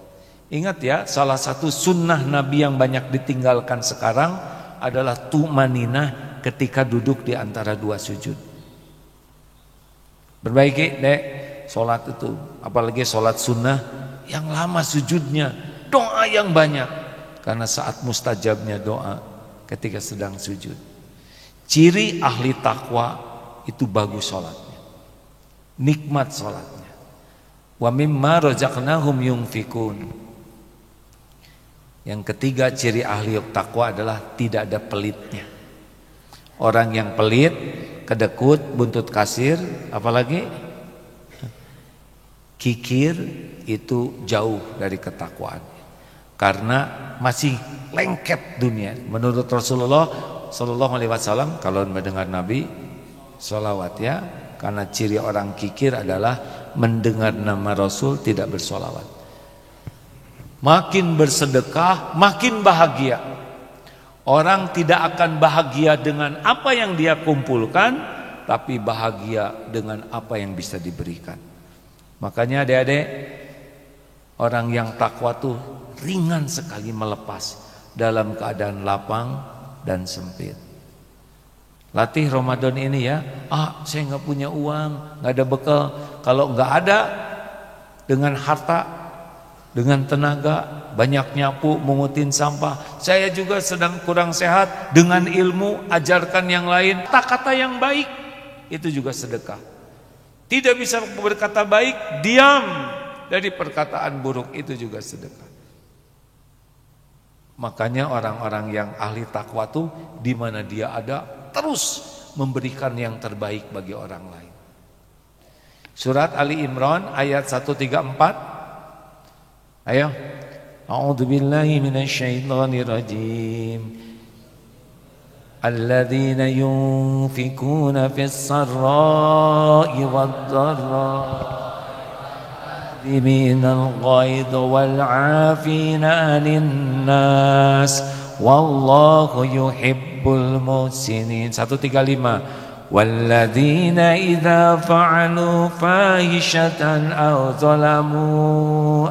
Ingat ya, salah satu sunnah Nabi yang banyak ditinggalkan sekarang adalah tumaninah ketika duduk di antara dua sujud. Perbaiki dek sholat itu, apalagi sholat sunnah yang lama sujudnya, doa yang banyak, karena saat mustajabnya doa ketika sedang sujud. Ciri ahli takwa itu bagus sholatnya, nikmat sholatnya. Wa mimma razaqnahum yunfikun. Yang ketiga ciri ahli takwa adalah tidak ada pelitnya. Orang yang pelit, kedekut, buntut kasir, apalagi kikir, itu jauh dari ketakwaan. Karena masih lengket dunia. Menurut Rasulullah Sallallahu Alaihi Wasallam, kalau mendengar Nabi sholawat ya, karena ciri orang kikir adalah mendengar nama Rasul tidak bersolawat. Makin bersedekah makin bahagia. Orang tidak akan bahagia dengan apa yang dia kumpulkan, tapi bahagia dengan apa yang bisa diberikan. Makanya adik-adik, orang yang takwa tuh ringan sekali melepas dalam keadaan lapang dan sempit. Latih Ramadan ini ya. Saya nggak punya uang, nggak ada bekal. Kalau nggak ada, dengan harta, dengan tenaga, banyak nyapu, mengutin sampah. Saya juga sedang kurang sehat. Dengan ilmu, ajarkan yang lain. Kata-kata yang baik, itu juga sedekah. Tidak bisa berkata baik, diam dari perkataan buruk, itu juga sedekah. Makanya orang-orang yang ahli takwa tuh di mana dia ada terus memberikan yang terbaik bagi orang lain. Surat Ali Imran ayat 134. Ayo. A'udzubillahi minasyaitonir rajim. Alladzina yunfikuna fis sarra'i wad-dharra'i minal ghaidhi wal 'afina 'anil nas wallahu yuhibbul muhsinin. 135. Walladzina idza fa'alu fahishatan aw zalamu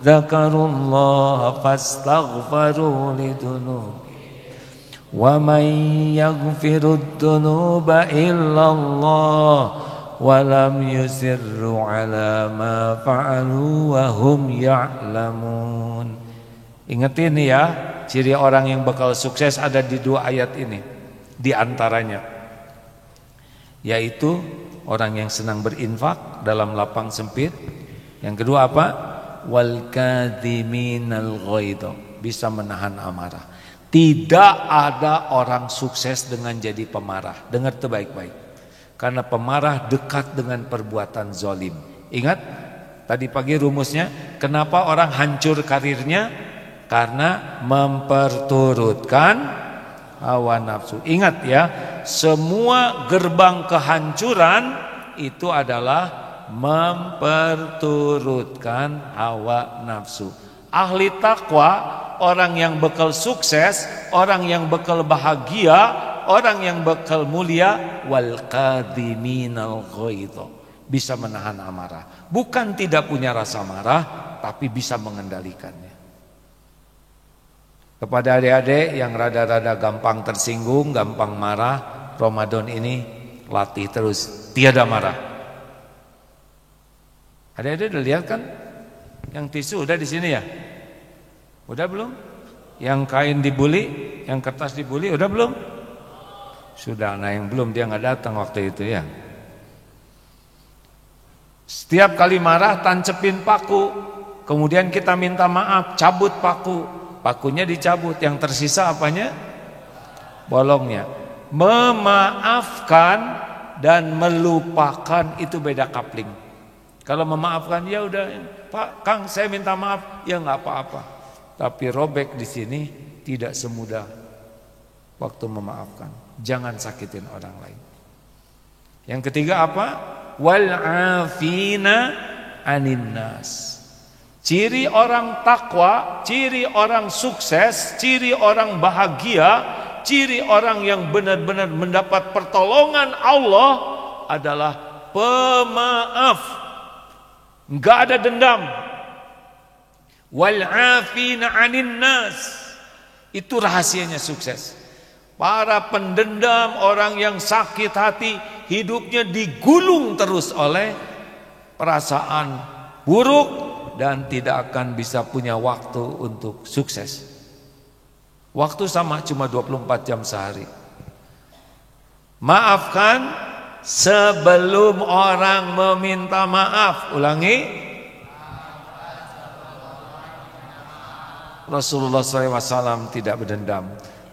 dzakarullaha fastaghfiru lidunubihim wa man yaghfirud dunuba illallah walam yusirru ala ma fa'alu wa hum ya'lamun. Ingat ini ya, ciri orang yang bakal sukses ada di dua ayat ini. Di antaranya yaitu orang yang senang berinfak dalam lapang sempit. Yang kedua apa? Wal kadhiminal ghaidha, bisa menahan amarah. Tidak ada orang sukses dengan jadi pemarah. Dengar itu baik-baik. Karena pemarah dekat dengan perbuatan zalim. Ingat tadi pagi rumusnya, kenapa orang hancur karirnya? Karena memperturutkan hawa nafsu. Ingat ya, semua gerbang kehancuran itu adalah memperturutkan hawa nafsu. Ahli takwa, orang yang bekal sukses, orang yang bekal bahagia, orang yang bekal mulia, wal kadhiminal ghaidha, bisa menahan amarah. Bukan tidak punya rasa marah, tapi bisa mengendalikannya. Kepada adik-adik yang rada-rada gampang tersinggung, gampang marah, Ramadan ini latih terus tiada marah. Adik-adik udah lihat kan? Yang tisu udah di sini ya? Udah belum? Yang kain dibuli, yang kertas dibuli udah belum? Sudah. Nah yang belum dia nggak datang waktu itu ya. Setiap kali marah tancepin paku, kemudian kita minta maaf, cabut paku, pakunya dicabut, yang tersisa apanya? Bolongnya. Memaafkan dan melupakan itu beda kapling. Kalau memaafkan ya udah, Pak Kang saya minta maaf, ya nggak apa-apa. Tapi robek di sini tidak semudah waktu memaafkan. Jangan sakitin orang lain. Yang ketiga apa? Wal afina anin nas. Ciri orang takwa, ciri orang sukses, ciri orang bahagia, ciri orang yang benar-benar mendapat pertolongan Allah adalah pemaaf. Enggak ada dendam. Wal afina anin nas. Itu rahasianya sukses. Para pendendam, orang yang sakit hati, hidupnya digulung terus oleh perasaan buruk dan tidak akan bisa punya waktu untuk sukses. Waktu sama cuma 24 jam sehari. Maafkan sebelum orang meminta maaf. Ulangi. Rasulullah SAW tidak berdendam.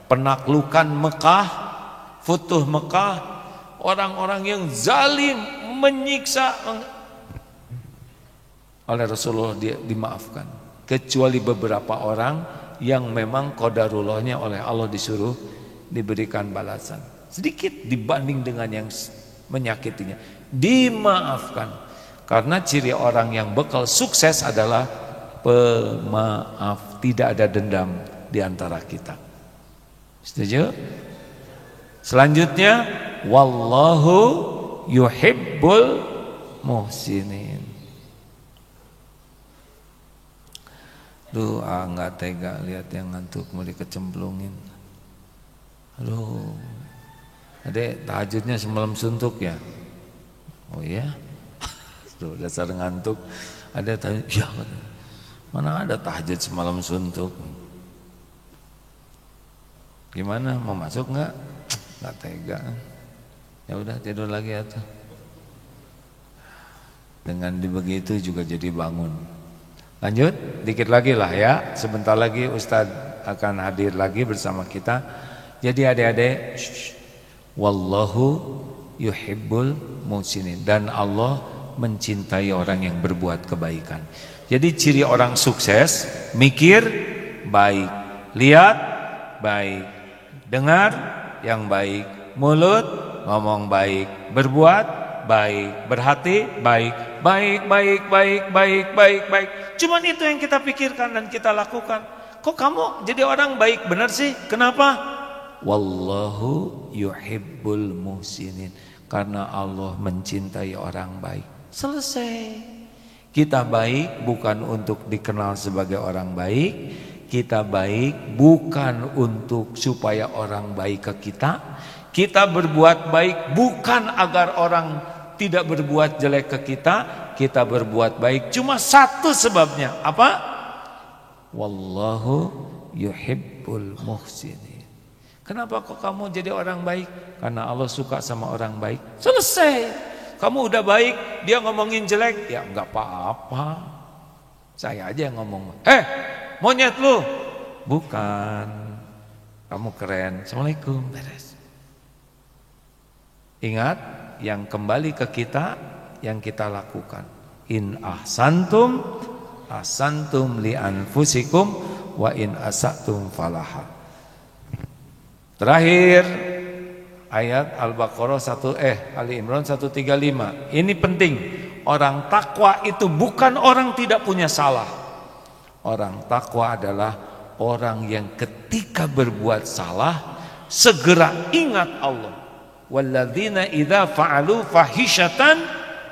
Penaklukan Mekah, Futuh Mekah, orang-orang yang zalim menyiksa oleh Rasulullah dia dimaafkan, kecuali beberapa orang yang memang qadarullahnya oleh Allah disuruh diberikan balasan sedikit dibanding dengan yang menyakitinya, dimaafkan. Karena ciri orang yang bekal sukses adalah pemaaf, tidak ada dendam di antara kita. Setuju? Selanjutnya, wallahu yuhibbul muhsinin. Doa nggak tega lihat yang ngantuk mau dikecemplungin. Aduh, adek tahajudnya semalam suntuk ya? Oh iya? Tuh dasar ngantuk. Ada tahajud, ya mana ada tahajud semalam suntuk. Gimana, mau masuk nggak? Nggak tega. Ya udah tidur lagi atau. Dengan begitu juga jadi bangun. Lanjut, dikit lagi lah ya. Sebentar lagi Ustadz akan hadir lagi bersama kita. Jadi adik-adik, wallahu yuhibbul muhsinin, dan Allah mencintai orang yang berbuat kebaikan. Jadi ciri orang sukses, mikir baik, lihat baik, dengar yang baik, mulut ngomong baik, berbuat baik, berhati baik, baik. Cuman itu yang kita pikirkan dan kita lakukan. Kok kamu jadi orang baik benar sih? Kenapa? Wallahu yuhibbul muhsinin, karena Allah mencintai orang baik. Selesai. Kita baik bukan untuk dikenal sebagai orang baik. Kita baik bukan untuk supaya orang baik ke kita. Kita berbuat baik bukan agar orang tidak berbuat jelek ke kita. Kita berbuat baik cuma satu sebabnya. Apa? Wallahu yuhibbul muhsinin. Kenapa kok kamu jadi orang baik? Karena Allah suka sama orang baik. Selesai. Kamu udah baik, dia ngomongin jelek, ya enggak apa-apa. Saya aja yang ngomong. Monyet lu. Bukan. Kamu keren. Assalamualaikum. Beres. Ingat, yang kembali ke kita, yang kita lakukan. In ahsantum ahsantum li anfusikum wa in asatum falaha. Terakhir ayat Al-Baqarah Ali Imran 135. Ini penting. Orang takwa itu bukan orang tidak punya salah. Orang takwa adalah orang yang ketika berbuat salah segera ingat Allah. Walladzina idza fa'alu fahishatan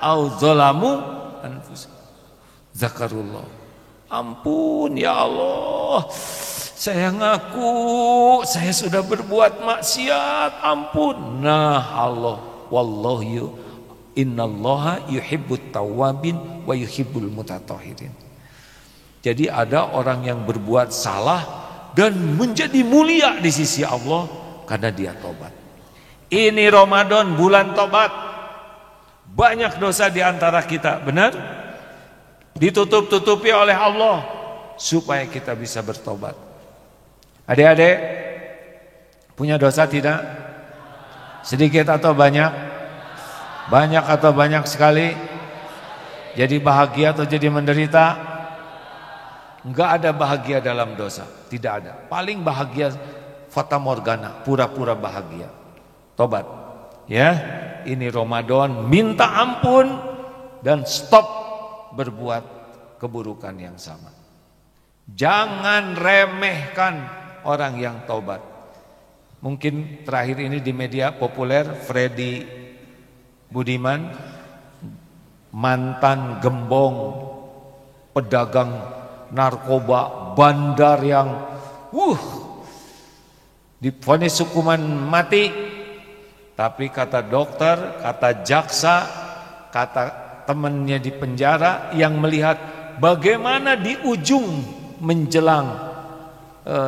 aw zalamu anfusahum zakarullah. Ampun ya Allah, saya ngaku saya sudah berbuat maksiat, ampun. Nah Allah, wallahu innallaha yuhibbut tawwabin wa yuhibbul mutatahhirin. Jadi ada orang yang berbuat salah dan menjadi mulia di sisi Allah karena dia tobat. Ini Ramadan, bulan tobat. Banyak dosa di antara kita, benar? Ditutup-tutupi oleh Allah supaya kita bisa bertobat. Adik-adik, punya dosa tidak? Sedikit atau banyak? Banyak atau banyak sekali? Jadi bahagia atau jadi menderita? Enggak ada bahagia dalam dosa, tidak ada. Paling bahagia fata morgana, pura-pura bahagia. Tobat. Ya, ini Ramadan, minta ampun dan stop berbuat keburukan yang sama. Jangan remehkan orang yang tobat. Mungkin terakhir ini di media populer Freddy Budiman, mantan gembong pedagang narkoba bandar yang divonis hukuman mati. Tapi kata dokter, kata jaksa, kata temannya di penjara yang melihat bagaimana di ujung menjelang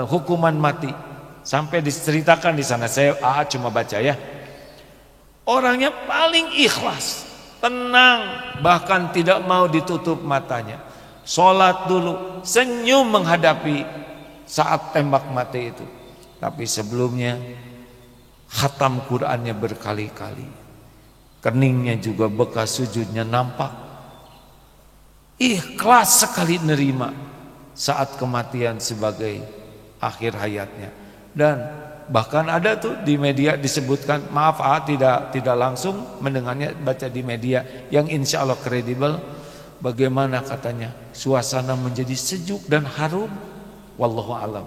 hukuman mati, sampai diceritakan di sana. Saya cuma baca ya. Orangnya paling ikhlas, tenang, bahkan tidak mau ditutup matanya. Sholat dulu, senyum menghadapi saat tembak mati itu. Tapi sebelumnya khatam Qur'annya berkali-kali, keningnya juga bekas sujudnya nampak. Ikhlas sekali nerima saat kematian sebagai akhir hayatnya. Dan bahkan ada tuh di media disebutkan, maaf tidak langsung mendengarnya, baca di media yang insya Allah kredibel, bagaimana katanya suasana menjadi sejuk dan harum. Wallahu alam.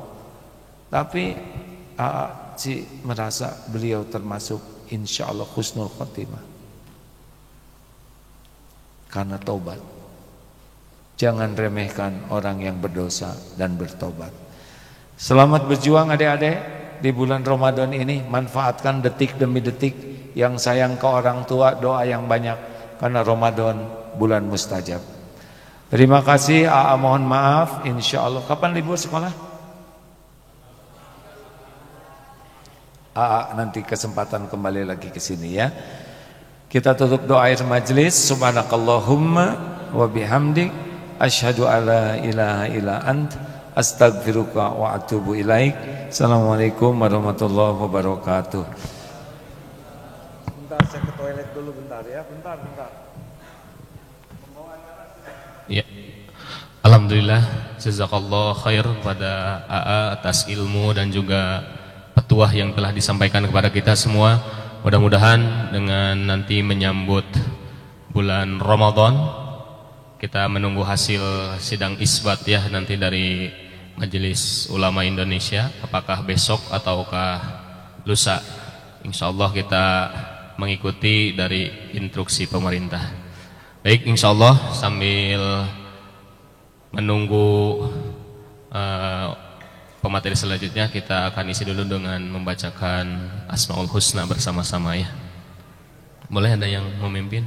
Tapi si merasa beliau termasuk insya Allah husnul khotimah karena taubat. Jangan remehkan orang yang berdosa dan bertobat. Selamat berjuang adik-adik. di bulan Ramadan ini. Manfaatkan detik demi detik. Yang sayang ke orang tua, doa yang banyak, karena Ramadan bulan mustajab. Terima kasih. AA mohon maaf. Insya Allah kapan libur sekolah? AA nanti kesempatan kembali lagi ke sini ya. Kita tutup doa akhir majlis. Subhanakallahumma wa bihamdik asyhadu alla ilaha illa ant astaghfiruka wa atubu ilaik. Assalamualaikum warahmatullahi wabarakatuh. Bentar, saya ke toilet dulu bentar ya. Bentar. Ya. Alhamdulillah, jazakallah khair pada AA atas ilmu dan juga petuah yang telah disampaikan kepada kita semua. Mudah-mudahan dengan nanti menyambut bulan Ramadan, kita menunggu hasil sidang isbat ya nanti dari Majelis Ulama Indonesia, apakah besok ataukah lusa. Insyaallah kita mengikuti dari instruksi pemerintah. Baik, insyaallah sambil menunggu pemateri selanjutnya, kita akan isi dulu dengan membacakan Asmaul Husna bersama-sama ya. Boleh ada yang memimpin?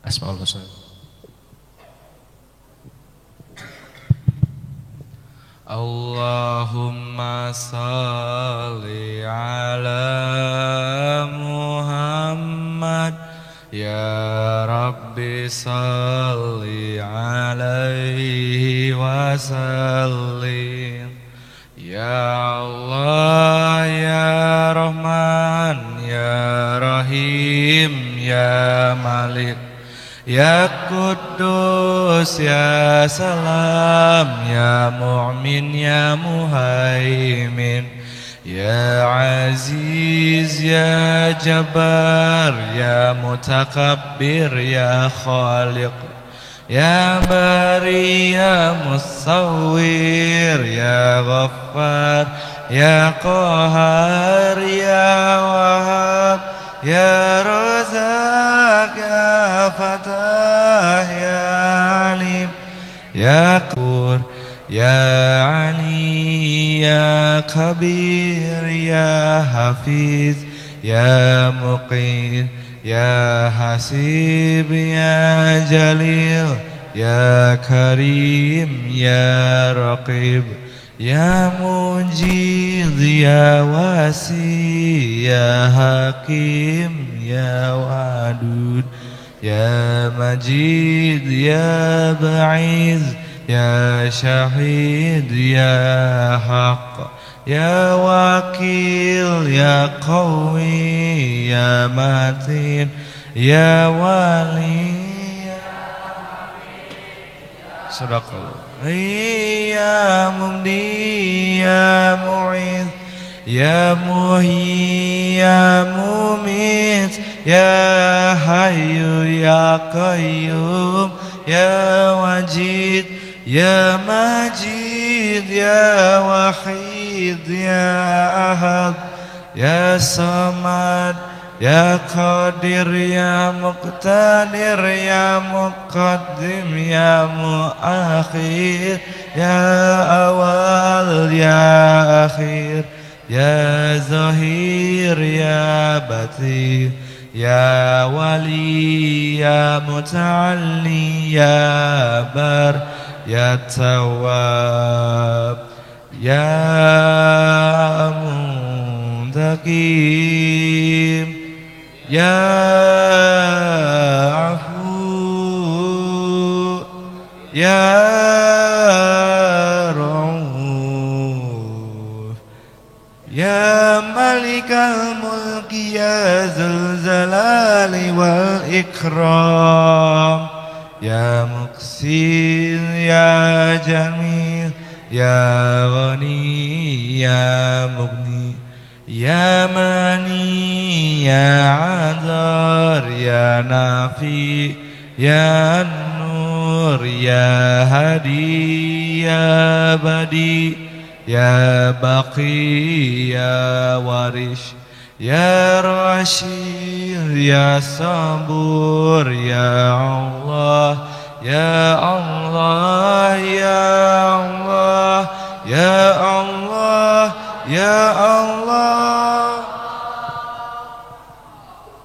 Asmaul Husna. Allahumma salli ala Muhammad, ya Rabbi salli alaihi wa sallim. Ya Allah, ya Rahman, ya Rahim, ya Malik, ya Kudus, ya Salam, ya Mu'min, ya Muhaimin, ya Aziz, ya Jabbar, ya Mutakabbir, ya Khaliq, ya Bari, ya Musawwir, ya Ghaffar, ya Qahar, ya Wahhab, ya Razak, ya Fatah, ya Alim, ya Qur, ya Ali, ya Kabir, ya Hafiz, ya Muqir, ya Hasib, ya Jalil, ya Karim, ya Raqib, ya Mujid, ya Wasi, ya Hakim, ya Wadud, ya Majid, ya Ba'iz, ya Syahid, ya Haq, ya Wakil, ya Qawi, ya Matin, ya Wali, Sadaqallah. Ya Mumdi, ya Mu'id, ya Muhyi, ya Mumit, ya Hayyu, ya Qayyum, ya Wajid, ya Majid, ya Wahid, ya Ahad, ya Samad, ya Qadir, ya Muqtadir, ya Muqaddim, ya Muakhir, ya Awal, ya Akhir, ya Zahir, ya Batin, ya Wali, ya Muta'alli, ya Bar, ya Tawwab, ya Muntaqim, ya Afu, ya Rauf, ya Malikal Mulki, ya Dzul Jalali wal Ikram, ya Muqsit, ya Jamil, ya Ghani, ya Mughni, ya Mani, ya Adar, ya Nafi, ya Nur, ya Hadi, ya Badi, ya Baqi, ya Warish, ya Rashid, ya Sabur, ya Allah, Ya Allah, Ya Allah, Ya Allah, Ya Allah.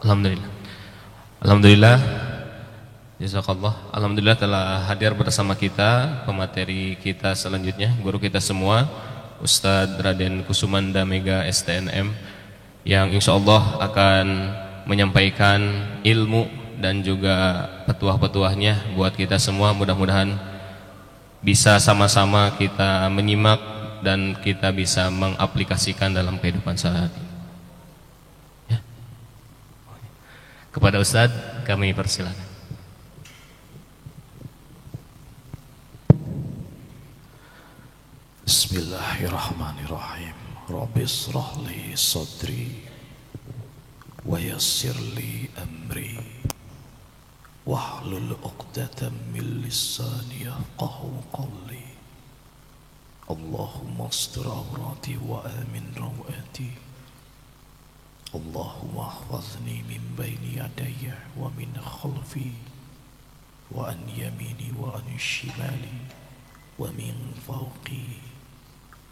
Alhamdulillah. Alhamdulillah. Jazakallah. Alhamdulillah telah hadir bersama kita pemateri kita selanjutnya, guru kita semua, Ustadz Raden Kusumanda Mega STNM, yang insyaallah akan menyampaikan ilmu dan juga petuah-petuahnya buat kita semua. Mudah-mudahan bisa sama-sama kita menyimak dan kita bisa mengaplikasikan dalam kehidupan sehari-hari. Ya. Kepada Ustadz kami persilakan. Bismillahirrahmanirrahim. Rabbi shrah li sadri wa yassir li amri wahlul 'uqdatam min lisani yafqahu qawli. Allahumma astur awrati wa amin rawati. Allahumma ahfazni min baini yadayya wa min khalfi wa an yamini wa an shimali wa min fawqi.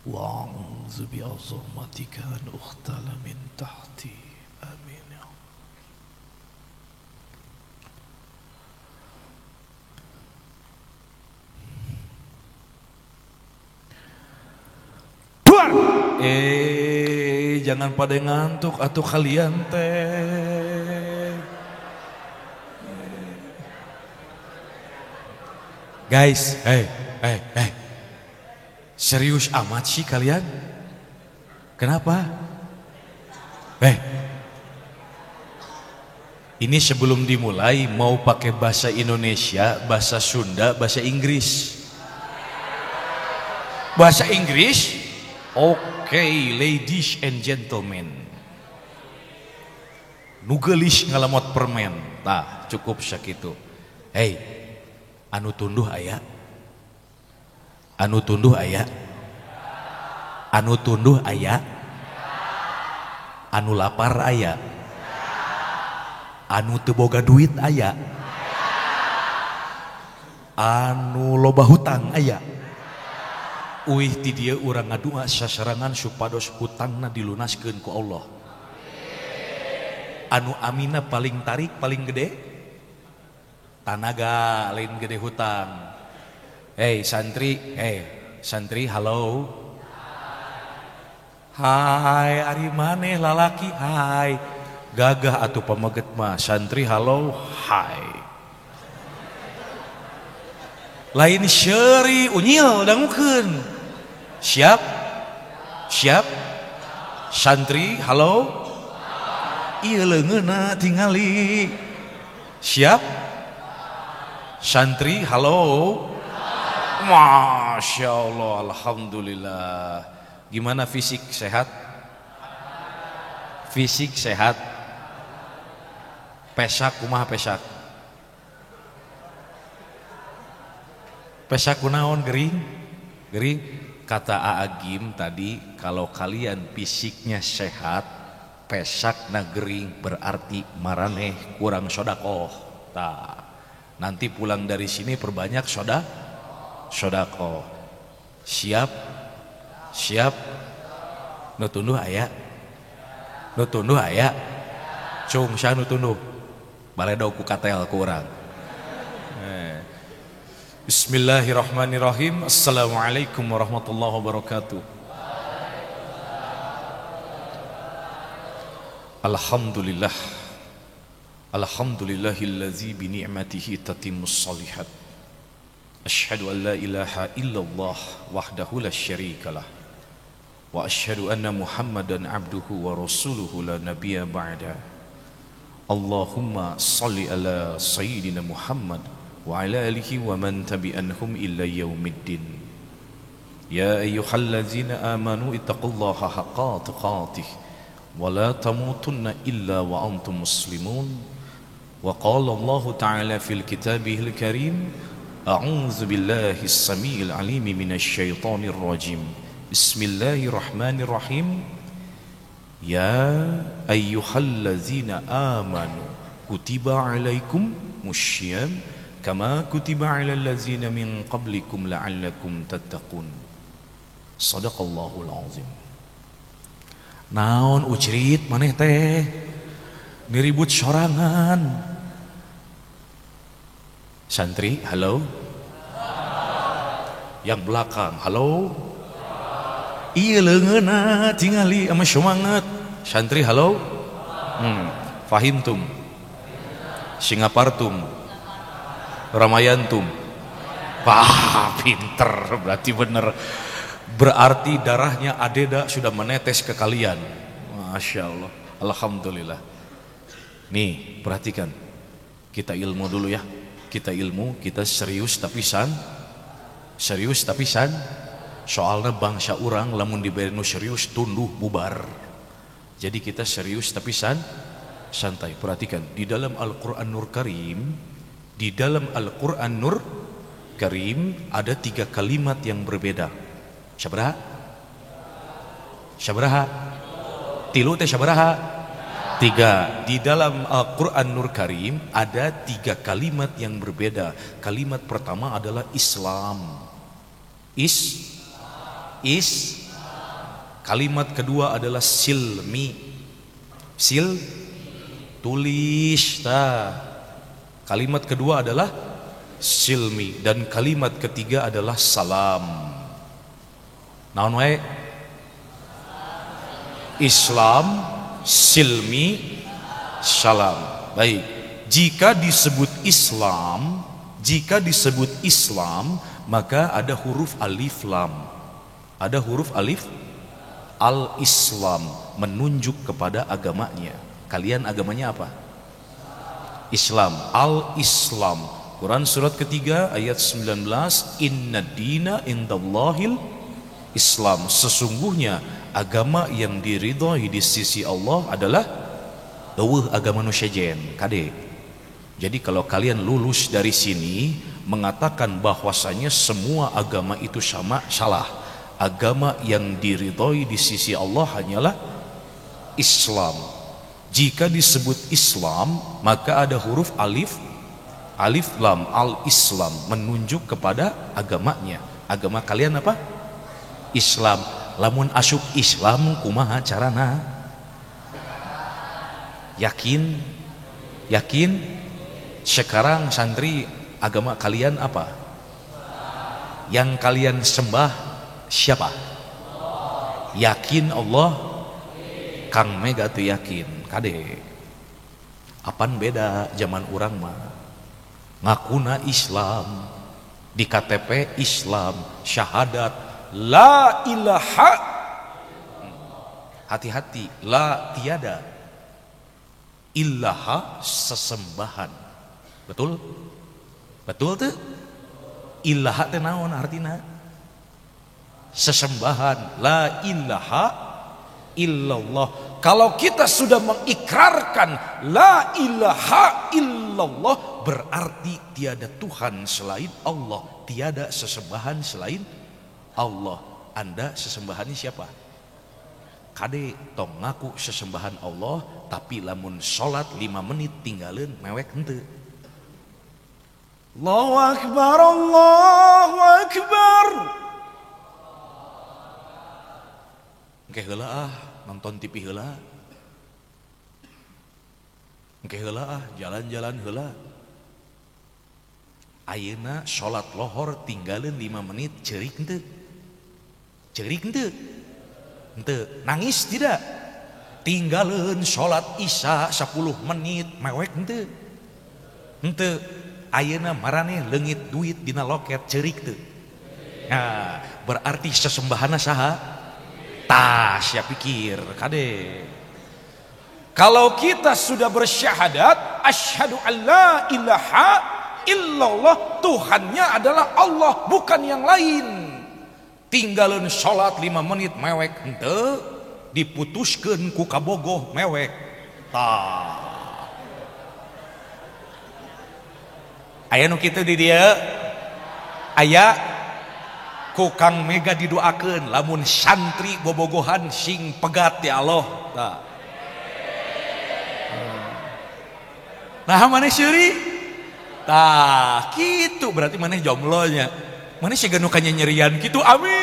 Wa'udzu bi'azamatika an ukhtala min tahti. Amin ya Allah. Jangan pada ngantuk atuh kalian teh. Guys, hey. Serius amat sih kalian? Kenapa? Ini sebelum dimulai mau pakai bahasa Indonesia, bahasa Sunda, bahasa Inggris. Bahasa Inggris? Oke, ladies and gentlemen. Nugelis ngalamot permen. Tah, cukup sakitu. Hey, anu tunduh aya. Anu tunduh aya. Anu tunduh aya. Anu lapar aya. Anu teu boga duit aya. Anu loba hutang aya. Uih ti dieu urang ngadua sasarangan supados hutangna dilunaskeun ku Allah. Anu amina paling tarik paling gede tanaga lain gede hutang. Santri, halo. Hai, ari maneh lalaki, hai. Gagah atuh pameget mah, santri halo, hai. Lain seuri unyil dangukeun. Siap? Santri halo. Ieu leungeunna tingali. Siap? Santri halo. Masya Allah, alhamdulillah. Gimana fisik sehat? Fisik sehat. Pesak kumaha pesak? Pesak kunaon gering? Gering. Kata Aagim tadi, kalau kalian fisiknya sehat, pesakna gering, berarti maraneh kurang sodakoh. Nanti pulang dari sini perbanyak sodako. Siap? Nu tunduh aya? Cung sa nu tunduh baledo ku katel ku urang. Bismillahirrahmanirrahim. Assalamualaikum warahmatullahi wabarakatuh. Alhamdulillah. Alhamdulillahillazi bi ni'matihi tatimmus shalihat. Asyhadu an la ilaha illallah wahdahu la syarikalah wa asyhadu anna Muhammadan abduhu wa rasuluhu la nabiyya ba'da. Allahumma salli ala sayyidina Muhammad wa ala alihi wa man tabi'anhum illa yaumiddin. Ya ayyuhallazina amanu ittaqullaha haqqa tuqatih wa la tamutunna illa wa antum muslimun. Wa qala Allah ta'ala fil kitabihil karim, a'udzu billahi as-sami'il 'alim minasy syaithanir rajim. Bismillahirrahmanirrahim. Ya ayyuhallazina amanu kutiba 'alaikum musyiyam kama kutiba 'alal ladzina min qablikum la'allakum tattaqun. Shadaqallahul azim. Naon ucrit maneh teh niribut sorangan. Santri, halo. Yang belakang, halo. Iya leungeunna tingali ama semangat. Santri, halo. Fahimtum. Singapartum. Ramayantum. Wah, pinter, berarti bener. Berarti darahnya Adeda sudah menetes ke kalian. Masya Allah, alhamdulillah. Nih, perhatikan. Kita ilmu dulu ya. Kita ilmu, kita serius tapi san. Serius tapi san. Soalnya bangsa orang lamun diberi nu serius tunduh bubar. Jadi kita serius tapi santai. Perhatikan, di dalam Al-Qur'an Nur Karim, di dalam Al-Qur'an Nur Karim ada 3 kalimat yang berbeda. Sabaraha? Sabaraha? Tilu teh sabaraha? 3. Di dalam Al-Quran Nur Karim ada 3 kalimat yang berbeda. Kalimat pertama adalah Islam. Kalimat kedua adalah silmi. Tulis. Kalimat kedua adalah silmi. Dan kalimat ketiga adalah salam. Naon wae? Islam, silmi, salam. Baik. Jika disebut Islam, maka ada huruf alif lam. Ada huruf alif al-Islam menunjuk kepada agamanya. Kalian agamanya apa? Islam, al-Islam. Quran surat ketiga ayat 19, inna dina indallahil Islam. Sesungguhnya agama yang diridhoi di sisi Allah adalah agama nu sejen kade. Jadi kalau kalian lulus dari sini mengatakan bahwasanya semua agama itu sama, salah. Agama yang diridhoi di sisi Allah hanyalah Islam. Jika disebut Islam, maka ada huruf alif lam, al-Islam menunjuk kepada agamanya. Agama kalian apa? Islam. Lamun asup Islam kumaha carana? Yakin? Sekarang santri, agama kalian apa? Yang kalian sembah siapa? Yakin Allah? Kang Mega tuh yakin. Kade. Apaan beda zaman urang mah? Ngakuna Islam, di KTP Islam, syahadat la ilaha, hati-hati, la tiada, ilaha sesembahan. Betul? Betul tuh? Ilaha teh naon artina? Sesembahan. La ilaha illallah. Kalau kita sudah mengikrarkan la ilaha illallah, berarti tiada Tuhan selain Allah, tiada sesembahan selain Allah. Anda sesembahannya siapa? Kade tong ngaku sesembahan Allah, tapi lamun sholat 5 menit tinggalin mewek henteu. Allahu Akbar, Allahu Akbar. Engke heula nonton TV heula. Engke heula jalan-jalan heula. Ayeuna sholat lohor tinggalin 5 menit ceurik henteu? Cerik ente, nangis tidak? Tinggalin sholat isya 10 menit mewek ente. Ayeuna marane leungit duit dina loket cerik teu. Nah, berarti sesembahanna saha? Tas ya pikir kade. Kalau kita sudah bersyahadat asyhadu alla ilaha illallah, Tuhannya adalah Allah bukan yang lain. Tinggalin sholat 5 menit mewek henteu, diputuskeun ku kabogoh mewek. Aya nu kitu di dieu. Aya ku Kang Mega didoakeun lamun santri bobogohan sing pegat ya Allah. Nah maneh seuri Tah, gitu berarti maneh jomblonya. Maneh siga nu kanya nyerian gitu. Amin.